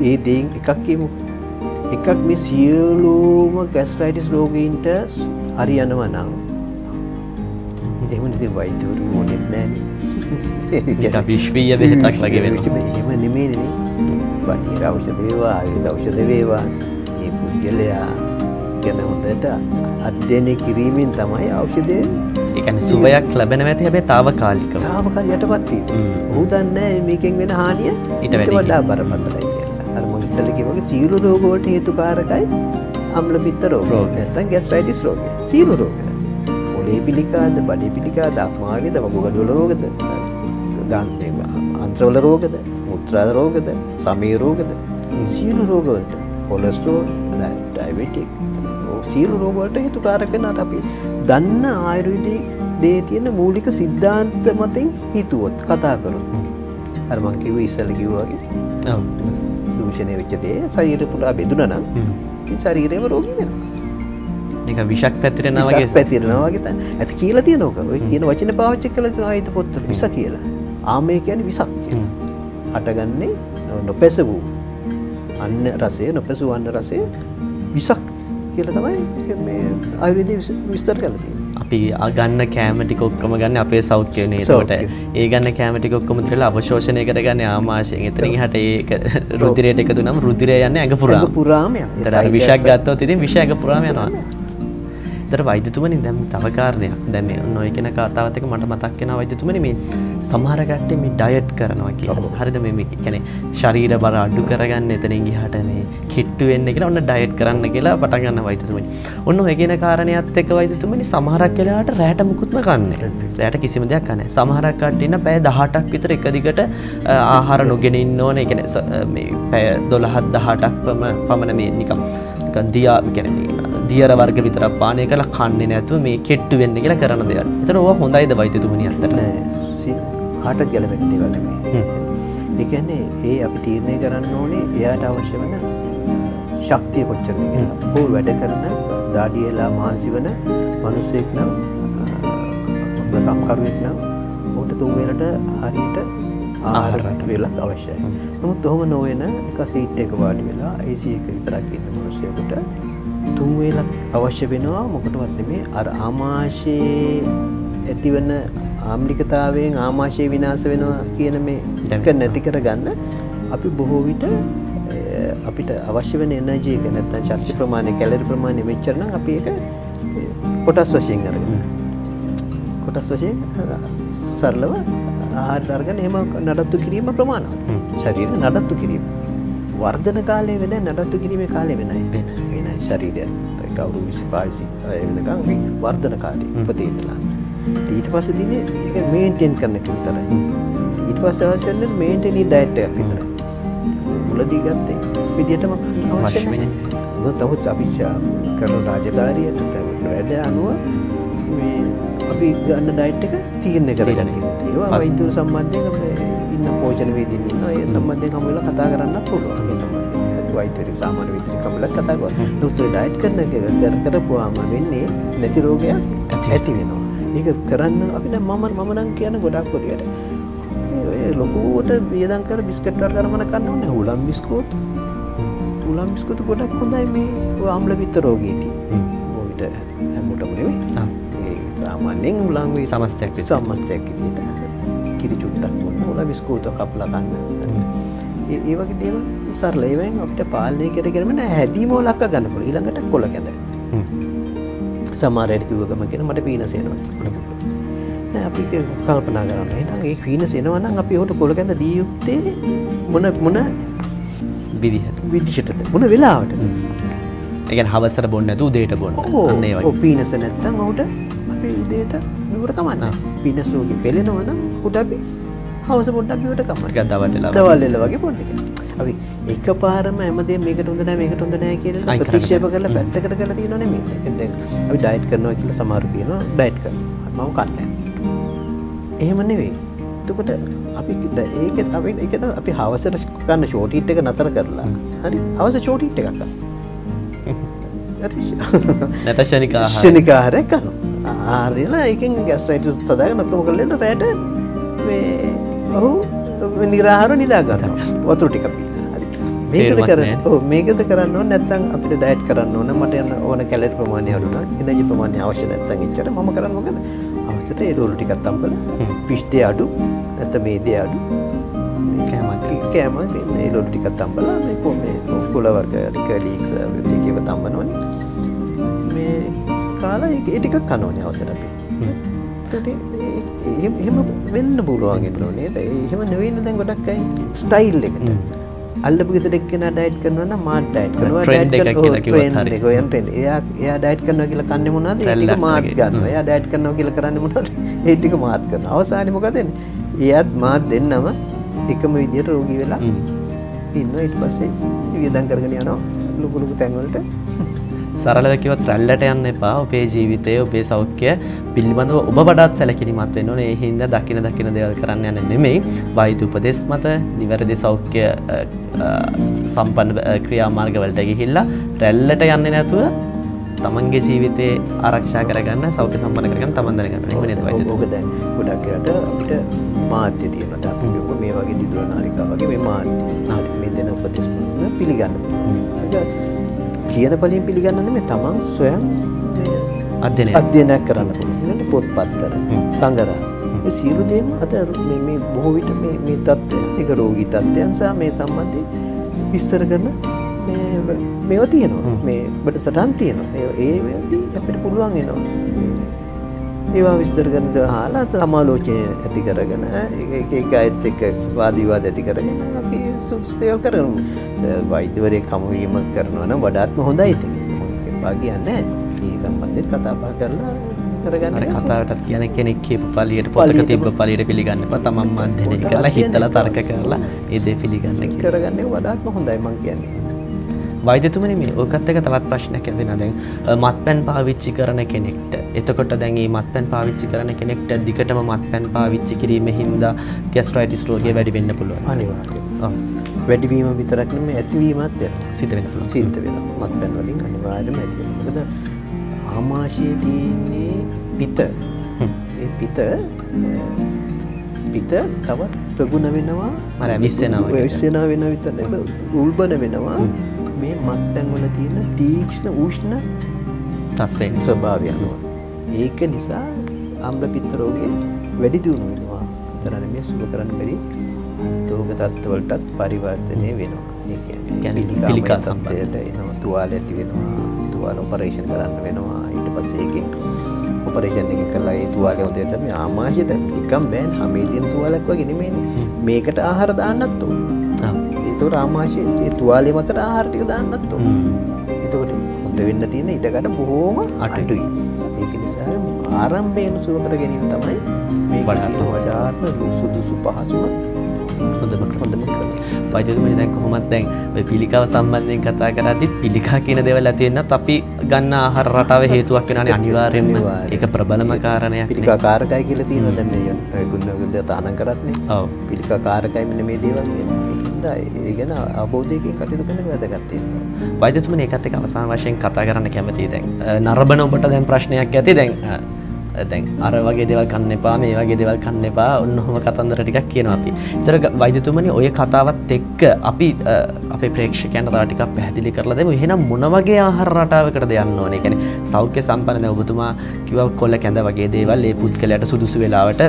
ඒ දෙයින් එකක් කියමු. එකක් මේ සියලුම ગેස්ට්‍රයිටිස් රෝගීන්ට හරියනවා නම් එහෙම නෙවෙයි වෛද්‍යවරු මොනෙත් නැහැ. ඒක විශ්වීය බෙහෙතක් වගේ වෙනවා. එහෙම නෙමෙයිනේ. බටහිර ඖෂධ වේවා ආයුර්වේද ඖෂධ වේවා මේ පුද්ගලයා ගැන හොඳට අධ්‍යයනය කිරීමෙන් තමයි ඖෂධය ඒ කියන්නේ සුවයක් ලැබෙනවා ඇති හැබැයි తాවකාලිකව. තාවකාලික යටපත් තියෙනවා. ඔහු දන්නේ මේකෙන් වෙන හානිය ඊට වඩා බරපතලයි කියලා. අර මොකද ඉස්සෙල්ලා කිව්වා සීළු රෝග වලට හේතුකාරකයි අම්ල පිත්ත රෝග. නැත්නම් ગેස්ට්‍රයිටිස් රෝගය. සීළු රෝගය. මොළේ පිළිකාද, බඩේ පිළිකාද, ආත්මාවේද, වකුගඩු වල රෝගද, ගාන්ටේ අන්ත්‍රවල රෝගද, මුත්‍රා රෝගද, සමී රෝගද සියලු රෝග වලට කොලෙස්ටරෝල්, ඩයබටික්, සියලු රෝග වලට හේතුකාරක වෙන අපි දන්න ආයුර්වේදයේ දේ තියෙන මූලික સિદ્ધාන්ත මතින් හිතුවොත් කතා කරොත් අර මං කිව්වේ ඉස්සෙල්ලා කිව්වා වගේ ඔව් දූෂණය වෙච්ච දේ ශරීරය පුරා බෙදුනා නම් ඉතින් ශරීරයම රෝගී වෙනවා. නික විෂක් පැතිරෙනවා වගේ පැතිරෙනවා වගේ තමයි. ඇත්ත කියලා තියෙනවක. ඔය කියන වචනේ පාවිච්චි කළා තියෙනවා ආයත පොත්වල විස කියලා. ආමේ කියන්නේ විසක් කියලා. හටගන්නේ නොපැසවූ අන්න රසය නොපැසවූ අන්න රසය විසක් කියලා තමයි මේ ආයුර්වේදයේ විස්තර කරලා තියෙන්නේ. අපි ගන්න කැම ටික ඔක්කොම ගන්න අපේ සෞඛ්‍යය නේ. ඒකට ඒ ගන්න කැම ටික ඔක්කොම දාලා අවශෝෂණය කරගන්නේ ආමාශයෙන්. එතනින් එහාට ඒක රුධිරයට එකතු වුනම රුධිරය යන්නේ ඇඟ පුරාම. ඇඟ පුරාම යනවා. ඒතර විෂයක් ගත්තොත් ඉතින් විෂය ඇඟ පුරාම යනවා. ඒතර වෛද්‍යතුමනි දැන් තව කාරණයක්. දැන් මේ ඔය කියන කතාවත් එක මට මතක් වෙනවා වෛද්‍යතුමනි මේ සමහර කට්ටිය මේ ඩයට් කරනවා කියලා. හරිද මේ කියන්නේ ශරීර බර අඩු කරගන්න එතනින් ගියාට මේ කිට්ටු වෙන්න කියලා ඔන්න ඩයට් කරන්න කියලා පටන් ගන්නවා වෛද්‍යතුමනි. ඔන්න ඔය කියන කාරණියත් එක්ක වෛද්‍යතුමනි සමහරක් වෙලාවට රැට මුකුත්ම කන්නේ. රැට කිසිම දෙයක් කන්නේ. සමහරක් කට්ටිය ඉන්න පැය 18ක් විතර එක දිගට ආහාර නොගෙන ඉන්න ඕනේ. ඒ කියන්නේ මේ පැය 12ක් 18ක් පමණ මේ නිකම් දියා කියන්නේ දියර වර්ග විතරක් පානය කළා කන්නේ නැතුව මේ කෙට්ටු වෙන්න කියලා කරන දේවල්. ඒතර ඕවා හොඳයිද වෛද්‍යතුමනි අත්තට? නෑ. කාටත් ගැලපෙන දේවල් නෙමෙයි. ඒ කියන්නේ ඒ අපි තීරණය කරන්න ඕනේ එයාට අවශ්‍ය වෙන ශක්තිය කොච්චරද කියලා. ඕ වැඩ කරන දාඩියලා මහන්සි වෙන මිනිසෙක් නම් කම්කරුවෙක් නම් උන්ට තුන් වේලට හරියට ආහාර වේලක් අවශ්‍යයි. නමුත් ඔහොම නොවන එක සීට් එක වාඩි වෙලා AC එක විතරක් ඉන්න මිනිසෙකුට තුන් වේලක් අවශ්‍ය වෙනවා මොකටවත් නෙමෙයි අර ආමාශයේ ඇතිවන ආම්ලිකතාවයෙන් ආමාශය විනාශ වෙනවා කියන මේ එක නැති කරගන්න අපි බොහෝ විට අපිට අවශ්‍ය වෙන එනර්ජි එක නැත්නම් ශක්ති ප්‍රමාණය කැලරි ප්‍රමාණය මෙච්චර නම් අපි ඒක කොටස් වශයෙන් අරගෙන කොටස් වශයෙන් සරලව ආහාර අරගෙන එහෙම නඩත්තු කිරීම ප්‍රමාණවත්. ශරීරය නඩත්තු කිරීම. වර්ධන කාලය වෙන නඩත්තු කිරීමේ කාලය වෙනයි. වෙනයි ශරීරය. ඒක අවුරුදු 25 වෙනකම් අපි වර්ධන කාලේ උපතේ ඉඳලා. ඊට පස්සේ දිනේ ඒක මේන්ටේන් කරන්න එක විතරයි. ඊට පස්සේ අවශ්‍ය වෙන්නේ මේන්ටේන් ඩයට් එකක් විතරයි. මුලදී ගත්තේ විදියටම අවශ්‍ය නැහැ. මොකද අපි කරන රාජකාරියට වැඩ අනුව මේ අපි ගන්න ඩයට් එක තීරණය කරගන්න. ඒවා වෛද්‍ය සම්බන්ධයෙන් ඉන්න පෝෂණ වේදින් ඉන්නවා. ඒ සම්බන්ධයෙන් හැම වෙලාවෙම කතා කරන්න පුළුවන්. ඒ සම්බන්ධයෙන් වෛද්‍යවරු සාමාන්‍ය විදිහට කමලක් කතා කරනවා. ඩොක්ටර් ඩයට් කරන එක කරපුවාම වෙන්නේ නැති රෝගයක් ඇති වෙනවා. ඒක කරන්න අපි දැන් මම නම් කියන ගොඩක් පොඩියට ඒ ලොකුවට වියදම් කර බිස්කට් වර්ග කරමන කන්න ඕනේ. උලම් බිස්කුට් ගොඩක් හොඳයි මේ ආම්ල පිත්ත රෝගීදී. ඔයිට හැමෝටම නෙමෙයි. ඒ සාමාන්‍යයෙන් උලම් වේ සමස්තයක් විදිහට කිරි චුට්ටක් වුණ උලම් බිස්කුට් කපලා කන්න. ඒ වගේ දේවල් සරල ඒවෙන් අපිට පාලනය කරගෙන නෑ හැදීම ලක්ක ගන්න පුළුවන්. ඊළඟට කොළ කැඳ. සමහරවිට කිව්වකම කියන මට පීනස් එනවා කියලා. නෑ අපි කල්පනා කරනවා. එහෙනම් ඒ පීනස් එනවා නම් අපි උකට කොළ කැඳ දී යුත්තේ මොන විදිහටද? මොන වෙලාවටද? ඒ කියන්නේ හවසට බොන්න නැතු උදේට බොන්න. අන්න ඒ වගේ. ඔව් පීනස් නැත්තම් උකට අපි උදේට බිව්වට කමන්නේ. පීනස් රෝගේ පෙළෙනවා නම් උකට අපි හවස පොඩ්ඩක් බිව්වට කමන්නේ. ටිකක් දවල් වෙලා වගේ පොඩ්ඩක්. අපි එකපාරම හැමදේම මේකට හොඳ නැහැ මේකට හොඳ නැහැ කියලා ප්‍රතික්ෂේප කරලා පැත්තකට කරලා තියෙනව නෙමෙයි. දැන් අපි ඩයට් කරනවා කියලා සමහරු කියනවා ඩයට් කරනවා. මම කන්නේ නැහැ. එහෙම නෙවෙයි. එතකොට අපි ඒක අපි හවසට ගන්න ෂෝට් ඊට් එක නතර කරලා හරි හවස ෂෝට් ඊට් එකක් ගන්න. නැත්නම් ශනික ආහාරයක් ගන්නවා. ආහාරයලා ඒකෙන් ગેස්ට්‍රයිටිස් සදාගෙන ඔක්කොම කරලා රැට මේ නිරාහාර නිදා ගන්නවා. වතුර ටික පීන. හරි. මේකද කරන්න ඕනේ නැත්නම් අපිට ඩයට් කරන්න ඕන මට යන ඕන කැලරි ප්‍රමාණය අඩු නම් එනර්ජි ප්‍රමාණය අවශ්‍ය නැත්නම් එච්චර මම කරන්නේ මොකද? අවශ්‍යට ඒ ඩෝල ටිකක් තම්බලා පිෂ්ඨය අඩු නැත්නම් මේදේ අඩු කෑම මේ ඩෝල ටිකක් තම්බලා මේ කොළ වර්ග ටික ලීක්ස් ටිකව තම්බනවනේ. මේ කාලා ඒ ටික කනෝනේ අවශ්‍යට අපි. එහෙම වෙන්න පුළුවන් වෙන්න ඕනේ. එහෙම නෙවෙයි දැන් ගොඩක් අය ස්ටයිල් එකට. අල්ලපු ගෙදර එක්කෙනා ඩයට් කරනවා නම් මාත් ඩයට් කරනවා. ඩයට් කරනවා ට්‍රෙන්ඩ්. එයා ඩයට් කරනවා කියලා කන්නේ මොනවද? ඒ ටික මාත් ගන්නවා. එයා ඩයට් කරනවා කියලා කරන්නේ මොනවද? ඒ ටික මාත් කරනවා. අවසානයේ මොකද වෙන්නේ? එයාත් මාත් දෙන්නම එකම විදියට රෝගී වෙලා ඉන්නවා. ඊට පස්සේ වියදම් කරගෙන යනවා ලොකු ලොකු තැන් වලට. සරලව කිව්වත් රැල්ලට යන්න එපා. ඔබේ ජීවිතයේ ඔබේ සෞඛ්‍ය පිළිබඳව ඔබ වඩාත් සැලකිලිමත් වෙන්න ඕනේ. ඒ හින්දා දකින දේවල් කරන්න යන්නේ නෙමෙයි. වෛද්‍ය උපදෙස් මත නිවැරදි සෞඛ්‍ය සම්පන්න ක්‍රියාමාර්ග වලට ගිහිල්ලා රැල්ලට යන්නේ නැතුව තමන්ගේ ජීවිතේ ආරක්ෂා කරගන්න, සෞඛ්‍ය සම්පන්න කරගන්න තමන් දැනගන්න. එහෙම නේද වෛද්‍යතුමා? ඔබ දැන් ගොඩක් වෙලාට අපිට මාධ්‍ය තියෙනවා. අපි කියමු මේ වගේ දිදුල නාලිකා වගේ මේ මාධ්‍ය. මේ දෙන උපදෙස් මොන පිළිගන්න. ඒක කියන පලින් පිළිගන්න නෙමෙයි තමන් ස්වයං අධ්‍යයනයක් කරන්න පුළුවන්. ඊළඟට පොත්පත්තර සංගරහ. මේ සියලු දේම අද මේ බොහෝ විට මේ තත්ත්වය එක රෝගී තත්ත්වයන් සහ මේ සම්බන්ධයෙන් විස්තර කරන මේවා තියෙනවා. මේ බඩ සටහන් තියෙනවා. ඒ වෙද්දී අපිට පුළුවන් වෙනවා. ඒවා විස්තර කරන දේ අහලා සමාලෝචනය ඇති කරගෙන එක අයත් එක්ක වාද විවාද ඇති කරගෙන අපි සුදුසු දේවල් කරමු. වෛද්‍යවරයෙක් හමු වීම කරනවා නම් වඩාත්ම හොඳයි ඉතින්. මොකක් එපා කියන්නේ නැහැ. මේ සම්බන්ධයෙන් කතා බහ කරලා කරගන්න. අර කතාවටත් කියන්නේ කෙනෙක් කියපු පළියට පොතක තිබ්බ පළියට පිළිගන්න එපා. තමන්ම අධ්‍යයනය කරලා හිතලා තර්ක කරලා ඒ දේ පිළිගන්න කියලා. කරගන්නේ වඩාත්ම හොඳයි මං කියන්නේ. වෛද්‍යතුමනි මේ ඔකත් එක තවත් ප්‍රශ්නයක් ඇතිවෙනවා. දැන් මත්පැන් පාවිච්චි කරන කෙනෙක්ට එතකොට දැන් මේ මත්පැන් පාවිච්චි කරන කෙනෙක්ට දිගටම මත්පැන් පාවිච්චි කිරීමෙන් හින්දා ગેස්ට්‍රයිටිස් රෝගය වැඩි වෙන්න පුළුවන්. අනිවාර්යයෙන්. ඔව්. වැඩිවීම විතරක් නෙමෙයි ඇතිවීමත් වෙනවා. සිද්ධ වෙන්න පුළුවන්. සිද්ධ වෙනවා. මත්පැන් වලින් අනිවාර්යයෙන්ම ඇති වෙනවා. මොකද ආමාශයේ තියෙන්නේ පිත. ඒ පිත තවත් ප්‍රගුණ වෙනවා. මර විශ්සෙනවා. විශ්සෙනවා වෙන විතර නෙමෙයි උල්බන වෙනවා. මේ මත්පැන් වල තියෙන තීක්ෂණ උෂ්ණ තත්ත්වයේ ස්වභාවය අනුව. ඒක නිසා ආම්ල පිත්ත රෝගය වැඩි දියුණු වෙනවා. උතරනේ මේ සුව කරන්න බැරි රෝග තත්ත්වවලටත් පරිවර්තනය වෙනවා. ඒ කියන්නේ පිළිකා සම්බන්ධයට එනවා, තුවාල ඇති වෙනවා, තුවාල ඔපරේෂන් කරන්න වෙනවා. ඊට පස්සේ ඒකෙන් ඔපරේෂන් එක කළා ඒ තුවාලය හොදට මේ ආමාශයට නිකම් බෑනේ. හැමේ තියෙන තුවාලයක් වගේ නෙමෙයිනේ. මේකට ආහාර දාන්නත් ඕන. ඒතකොට ආමාශයේ ඒ තුවාලය මතට ආහාර ටික දාන්නත් ඕන. එතකොට හොඳ වෙන්න තියෙන ඉඩකඩ බොහෝම අඩුයි. ඒක නිසා ආරම්භයෙන් සුව කර ගැනීම තමයි මේ වඩාත්ම සුදුසු පහසුම හොඳම ක්‍රමය. වෛද්‍යතුමනි දැන් කොහොමද දැන් ඔය පිළිකාව සම්බන්ධයෙන් කතා කරද්දි පිළිකා කියන දේවල් ඇති වෙනත් අපි ගන්න ආහාර රටාවේ හේතුවක් වෙනානේ අනිවාර්යයෙන්ම. ඒක ප්‍රබලම කාරණයක්. පිළිකා කාරකයි කියලා තියෙනවා දැන් මේ ගුණගුණ තානම් කරත්නේ. ඔව්. පිළිකා කාරකයි මෙන්න මේ දේවල් කියන්නේ. ඒ ගැන අවබෝධයකින් කටයුතු කරන වැදගත් තියෙනවා. වෛද්‍යතුමනි ඒකත් එක්ක අවසාන වශයෙන් කතා කරන්න කැමතියි දැන්. නරඹන ඔබට දැන් ප්‍රශ්නයක් ඇති දැන් අර වගේ දේවල් කන්න එපා මේ වගේ දේවල් කන්න එපා ඔන්න ඔහොම කතන්දර ටිකක් කියනවා අපි. ඒතර වෛද්‍යතුමනි ඔය කතාවත් එක්ක අපි අපේ ප්‍රේක්ෂකයන්ට තව ටිකක් පැහැදිලි කරලා දෙමු. එහෙනම් මොන වගේ ආහාර රටාවකටද යන්න ඕනේ? කියන්නේ සෞඛ්‍ය සම්පන්න දැන් ඔබතුමා කිව්වා කොල්ල කැඳ වගේ දේවල් ඒ පුද්ගලයාට සුදුසු වෙලාවට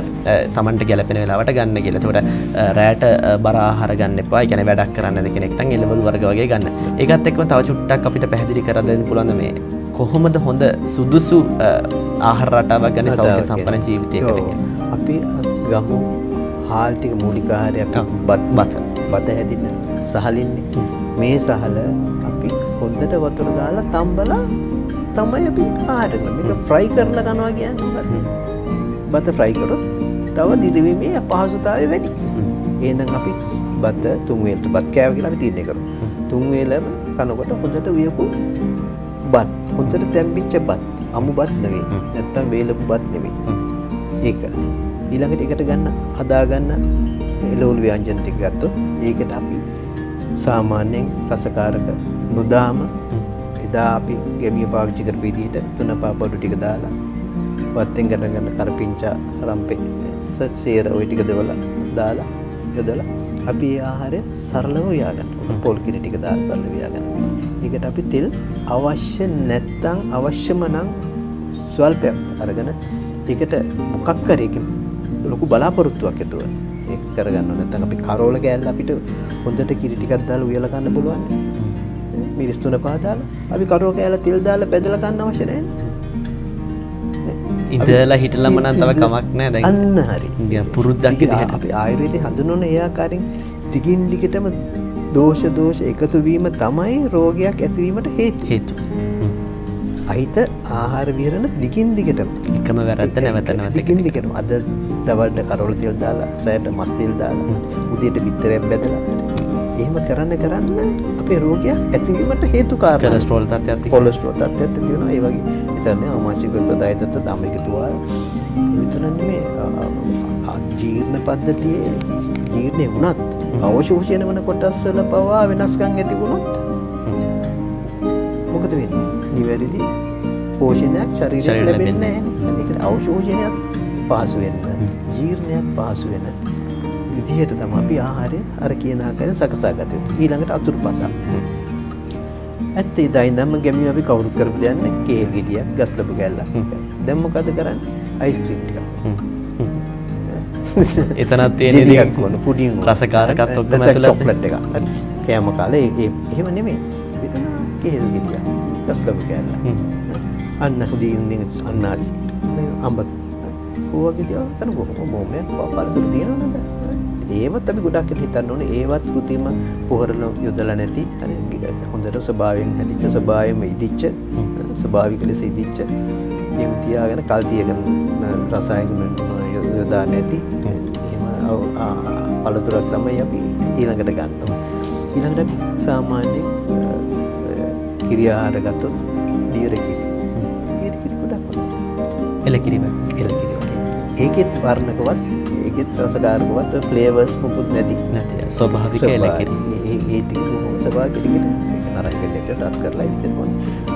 Tamanට ගැළපෙන වෙලාවට ගන්න කියලා. ඒකට රැට බර ආහාර ගන්න එපා. ඒ කියන්නේ වැඩක් කරන්න නැති කෙනෙක් නම් එළවලු වර්ග වගේ ගන්න. ඒකත් එක්කම තව චුට්ටක් අපිට පැහැදිලි කරලා දෙන්න පුළුවන්ද මේ කොහොමද හොඳ සුදුසු ආහාර රටාවක් ගන්න සෞඛ්‍ය සම්පන්න ජීවිතයකට? අපි ගමු හාල් ටික මූලික ආහාරයක් බත හැදින්න සහලින්නේ. මේ සහල අපි හොඳට වතුර දාලා තම්බලා තමයි අපි ආහාර කරන්නේ. මේක ෆ්‍රයි කරලා කනවා කියන්නේ මොකද්ද? බත ෆ්‍රයි කරොත් තව දිරිවීමේ අපහසුතාවය වැඩි. එහෙනම් අපි බත තුන් වේලට බත් කෑව කියලා අපි තීරණය කරමු. තුන් වේලම කනකොට හොඳට උයපු බත් හොඳට තැම්පිච්ච බත් අමු බත් නෙවෙයි නැත්තම් වේලපු බත් නෙවෙයි ඒක ඊළඟට ඒකට ගන්න හදා ගන්න එළවලු ව්‍යංජන ටික ගත්තොත් ඒකට අපි සාමාන්‍යයෙන් රසකාරක නොදාම එදා අපි ගෙමිය පාවිච්චි කරපු විදිහට තුනපා බඩු ටික දාලා වත්තෙන් ගන්න ගන්න කරපිංචා රම්පේ සේර ওই ටික දාලා යොදලා අපි ඒ ආහාරය සරලව උයාගන්න ඕන. පොල් කිරි ටික දාලා සරලව උයාගන්න. ඒකට අපි තෙල් අවශ්‍ය නැත්තම් අවශ්‍යම නම් ස්වල්පයක් අරගෙන ඒකට මොකක් කරේකින් ලොකු බලාපොරොත්තුවක් ඇතුව ඒක කරගන්න ඕන. නැත්තම් අපි කරෝල කෑල්ල අපිට හොඳට කිරි ටිකක් දාලා උයලා ගන්න පුළුවන්. මිරිස් තුන පහ දාලා අපි කරෝල කෑල්ල තෙල් දාලා බෙදලා ගන්න අවශ්‍ය නැහැ. ඉඳලා හිටලම නම් තව කමක් නැහැ දැන්. අන්න හරි. පුරුද්දක් විදිහට අපි ආයුර්වේදයේ හඳුන්වන ඒ ආකාරයෙන් දිගින් දිගටම දෝෂ එකතු වීම තමයි රෝගයක් ඇතිවීමට හේතු. අහිත ආහාර විහරණ දිගින් දිගටම එකම වැරද්ද නැවත දිගින් දිගටම අද දවල්ට කරවල තෙල් දාලා රැට මස් තෙල් දාලා උදේට බිත්තරයක් බෙදලා එහෙම කරන්න අපේ රෝගයක් ඇතිවීමට හේතුකාරක කොලෙස්ටරෝල් තත්ත්වයක් කොලෙස්ටරෝල් තත්ත්වයක් ඇති වෙනවා. ඒ වගේ විතරනේ ආමාශය ප්‍රදායතත ධම්මික තුවාල විතරන්නේ මේ ජීර්ණ පද්ධතියේ ජීර්ණේ වුණත් අවශෝෂණය වන කොටස් වල පවා වෙනස්කම් ඇති වුණොත් මොකද වෙන්නේ? නිවැරදි පෝෂණයක් ශරීරයට ලැබෙන්නේ නැහැ. ඒක අවශෝෂණයත් පහසු වෙන්න, ජීර්ණයත් පහසු වෙන විදිහට තමයි අපි ආහාරය අර කියන ආකාරයෙන් සකසා ගත යුතු. ඊළඟට අතුරුපසක්. ඇත්ත ඒ දයින්දම ගැමියෝ අපි කවුරු කරපු දෙන්නේ කේල් ගෙඩියක්, ගස් ලැබු ගැල්ලක්. දැන් මොකද කරන්නේ? අයිස්ක්‍රීම් ටික. එතනත් තියෙන ජෙලියක් වුණ පුඩින් රසකාරකත් ඔක්කොම ඇතුළත් චොක්ලට් එකක්. හරි. කෑම කාලේ එහෙම නෙමෙයි. මෙතන කේල් ගෙඩියක්, ගස් ලැබු ගැල්ලක්. අන්න හුදීන් අන්නාසි. අඹ ඕවගේ දේවල් කරන බොහොම පළතුරු තියෙනවද? ඒවත් අපි ගොඩක් හිතන්න ඕනේ. ඒවත් කෘතිම පොහොරල යොදලා නැති හරි හොඳට ස්වභාවයෙන් හැදිච්ච ස්වභාවයෙන්ම ඉදිච්ච ස්වභාවික ලෙස ඉදිච්ච ඒක තියාගෙන කල් තියගෙන රසායනික යොදා නැති එහෙම පළතුරක් තමයි අපි ඊළඟට ගන්න ඕනේ. ඊළඟට අපි සාමාන්‍ය ක්‍රියා ආහාර ගත්තොත් දීර්ඝකිරි. දීර්ඝකිරි ගොඩක් හොඳයි. එලකිරි ඒකෙත් වර්ණකවත් ඒකෙත් රසකාරකවත් ෆ්ලේවර්ස් මොකුත් නැති ස්වභාවික එලකිරි. ඒ ටික කොහොම ස්වභාවික එලකිරි ඒක නරක දෙකට රත් කරලා ඉතින් මොන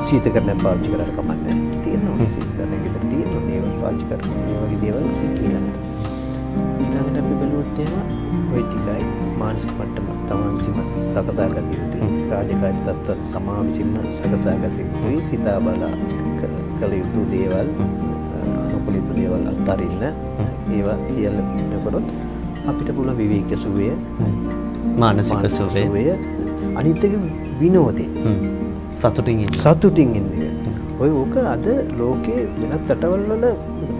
සීත කරන්න පාවිච්චි කරලා කමන්නේ තියෙනවා. සීත කරන්න ගෙදර තියෙනවා. ඒවා පාවිච්චි කරනවා. ඒ වගේ දේවල් ඊළඟට අපි බලුවොත් එහෙම ඔය ටිකයි මානසික මට්ටම තමන් විසින්ම සකසා ගත යුතුයි. රාජකාරී තත්ත්ව තමා විසින්ම සකසා ගත යුතුයි. සිතා බලා කළ යුතු දේවල් අනුකූලිත දේවල් අත්හරින්න ඒවා කියලා ඉන්නකොත් අපිට පුළුවන් විවේක සුවය මානසික සුවය අනිත් එක විනෝදේ සතුටින් ඉන්නේ. ඔය ඕක අද ලෝකේ වෙනත් රටවල් වල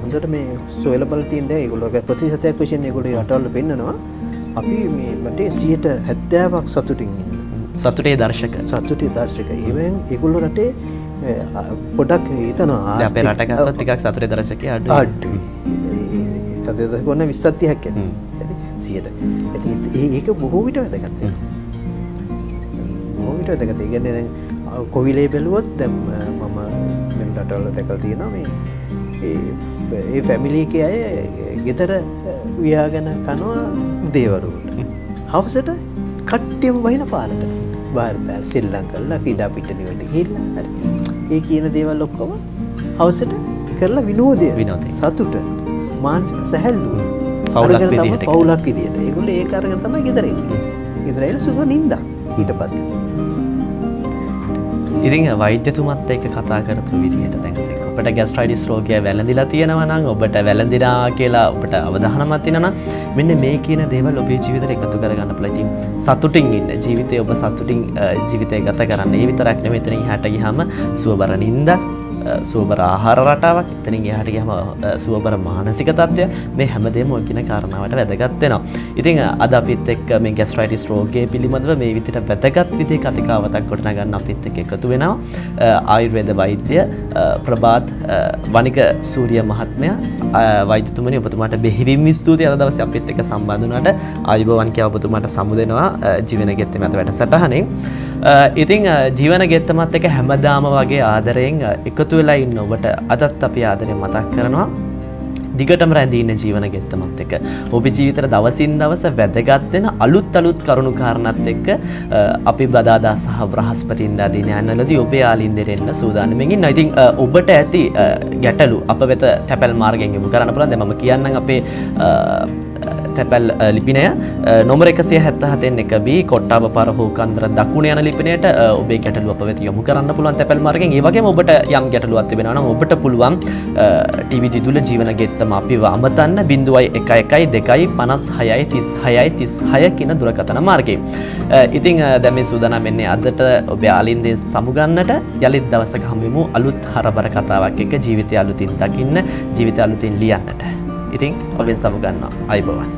හොඳට මේ සොයලා බලලා තියෙන දේ ඒගොල්ලෝගේ ප්‍රතිශතයක් වශයෙන් ඒගොල්ලෝ රටවල් පෙන්නනවා. අපි මේ රටේ 70%ක් සතුටින් ඉන්නවා. සතුටේ දර්ශක. ඒවෙන් ඒගොල්ලෝ රටේ පොඩක් හිතනවා අපේ රට ගත්තොත් ටිකක් සතුටේ දර්ශකය අඩුයි. සතුටේ දර්ශක වුණා 20%ක් ඇති. හරි 100ට. ඒක බොහෝ විට වැදගත් වෙනවා. බොහෝ විට වැදගත්. ඒ කියන්නේ දැන් කොවිලේ බැලුවොත් දැන් මම මෙන්න රටවල දැකලා තියෙනවා මේ ඒ ෆැමිලි එකේ අය ගෙදර වියාගෙන කනවා දේවරුන්ට. හවසට කට්ටියම වහින පාරට. බාහිර පැල් සෙල්ලම් කරලා ක්‍රීඩා පිටණි වලට ගිහිල්ලා හරි. ඒ කියන දේවල් ඔක්කොම හවසට කරලා විනෝදය සතුට මානසික සැහැල්ලුව පවුලක් විදියට. ඒගොල්ලෝ ඒක අරගෙන තමයි ගෙදර ඉන්නේ. ගෙදර ඇවිල්ලා සුග නිින්දක් ඊට පස්සේ. ඉතින් වෛද්‍යතුමත් එක්ක කතා කරපු විදිහට දැන් ඔබට ગેස්ට්‍රයිටිස් රෝගය වැළඳිලා තියෙනවා නම් ඔබට වැළඳිනා කියලා ඔබට අවධානමක් තියෙනවා නම් මෙන්න මේ කියන දේවල් ඔබේ ජීවිතේට එකතු කරගන්න පුළුවන්. ඉතින් සතුටින් ඉන්න ජීවිතේ ඔබ සතුටින් ජීවිතය ගත කරන්න. ඒ විතරක් නෙමෙයි එතනින් එහාට ගියාම සුවබර නිින්දක් සුවබර ආහාර රටාවක් එතනින් එහාට ගියාම සුවබර මානසික තත්ත්වය මේ හැමදේම ඔය කියන කාරණාවට වැදගත් වෙනවා. ඉතින් අද අපිත් එක්ක මේ ગેස්ට්‍රයිටිස් රෝගය පිළිබඳව මේ විදිහට වැදගත් විදිහේ කතිකාවතක් ගොඩනගන්න අපිත් එක්ක එකතු වෙනවා. ආයුර්වේද වෛද්‍ය ප්‍රභාත් වනික සූරිය මහත්මයා. වෛද්‍යතුමනි ඔබතුමාට බෙහෙවින්ම ස්තුතියි අද දවසේ අපිත් එක්ක සම්බන්ධ වුණාට. ආයුබෝවන් කියලා ඔබතුමාට සමුදෙනවා ජීවන ගෙත්තේ මත වැඩසටහනෙන්. ඉතින් ජීවන ගෙත්තමත් එක්ක හැමදාම වගේ ආදරයෙන් එකතු වෙලා ඉන්න ඔබට අදත් අපි ආදරයෙන් මතක් කරනවා. දිගටම රැඳී ඉන්න ජීවන ගෙත්තමත් එක්ක ඔබේ ජීවිතේ දවසින් දවස වැදගත් වෙන අලුත් කරුණු කාරණාත් එක්ක අපි බදාදා සහ බ්‍රහස්පතින්දා දිනයන්වලදී ඔබේ ආලින්දෙරෙන්න සූදානම්ෙන් ඉන්නවා. ඉතින් ඔබට ඇති ගැටලු අප වෙත තැපැල් මාර්ගයෙන් යොමු කරන්න පුළුවන්. දැන් මම කියන්නම් අපේ තැපැල් ලිපිනය නොමර 177 1B කොට්ටාව පාර හෝකන්දර දකුණ යන ලිපිනයට ඔබේ ගැටලුව අප වෙත යොමු කරන්න පුළුවන් තැපැල් මාර්ගයෙන්. ඒ වගේම ඔබට යම් ගැටලුවක් තිබෙනවා නම් ඔබට පුළුවන් ටීවී දිදුල ජීවන ගෙත්තම අපිව අමතන්න 0112563636 කියන දුරකථන මාර්ගයෙන්. ඉතින් දැන් මේ සූදානම් වෙන්නේ අදට ඔබේ ආලින්දෙන් සමුගන්නට. යලිත් දවසක හමු වෙමු අලුත් හරබර කතාවක් එක්ක ජීවිතය අලුතින් දකින්න ජීවිතය අලුතින් ලියන්නට. ඉතින් ඔබෙන් සමුගන්නවා. අයබෝවන්.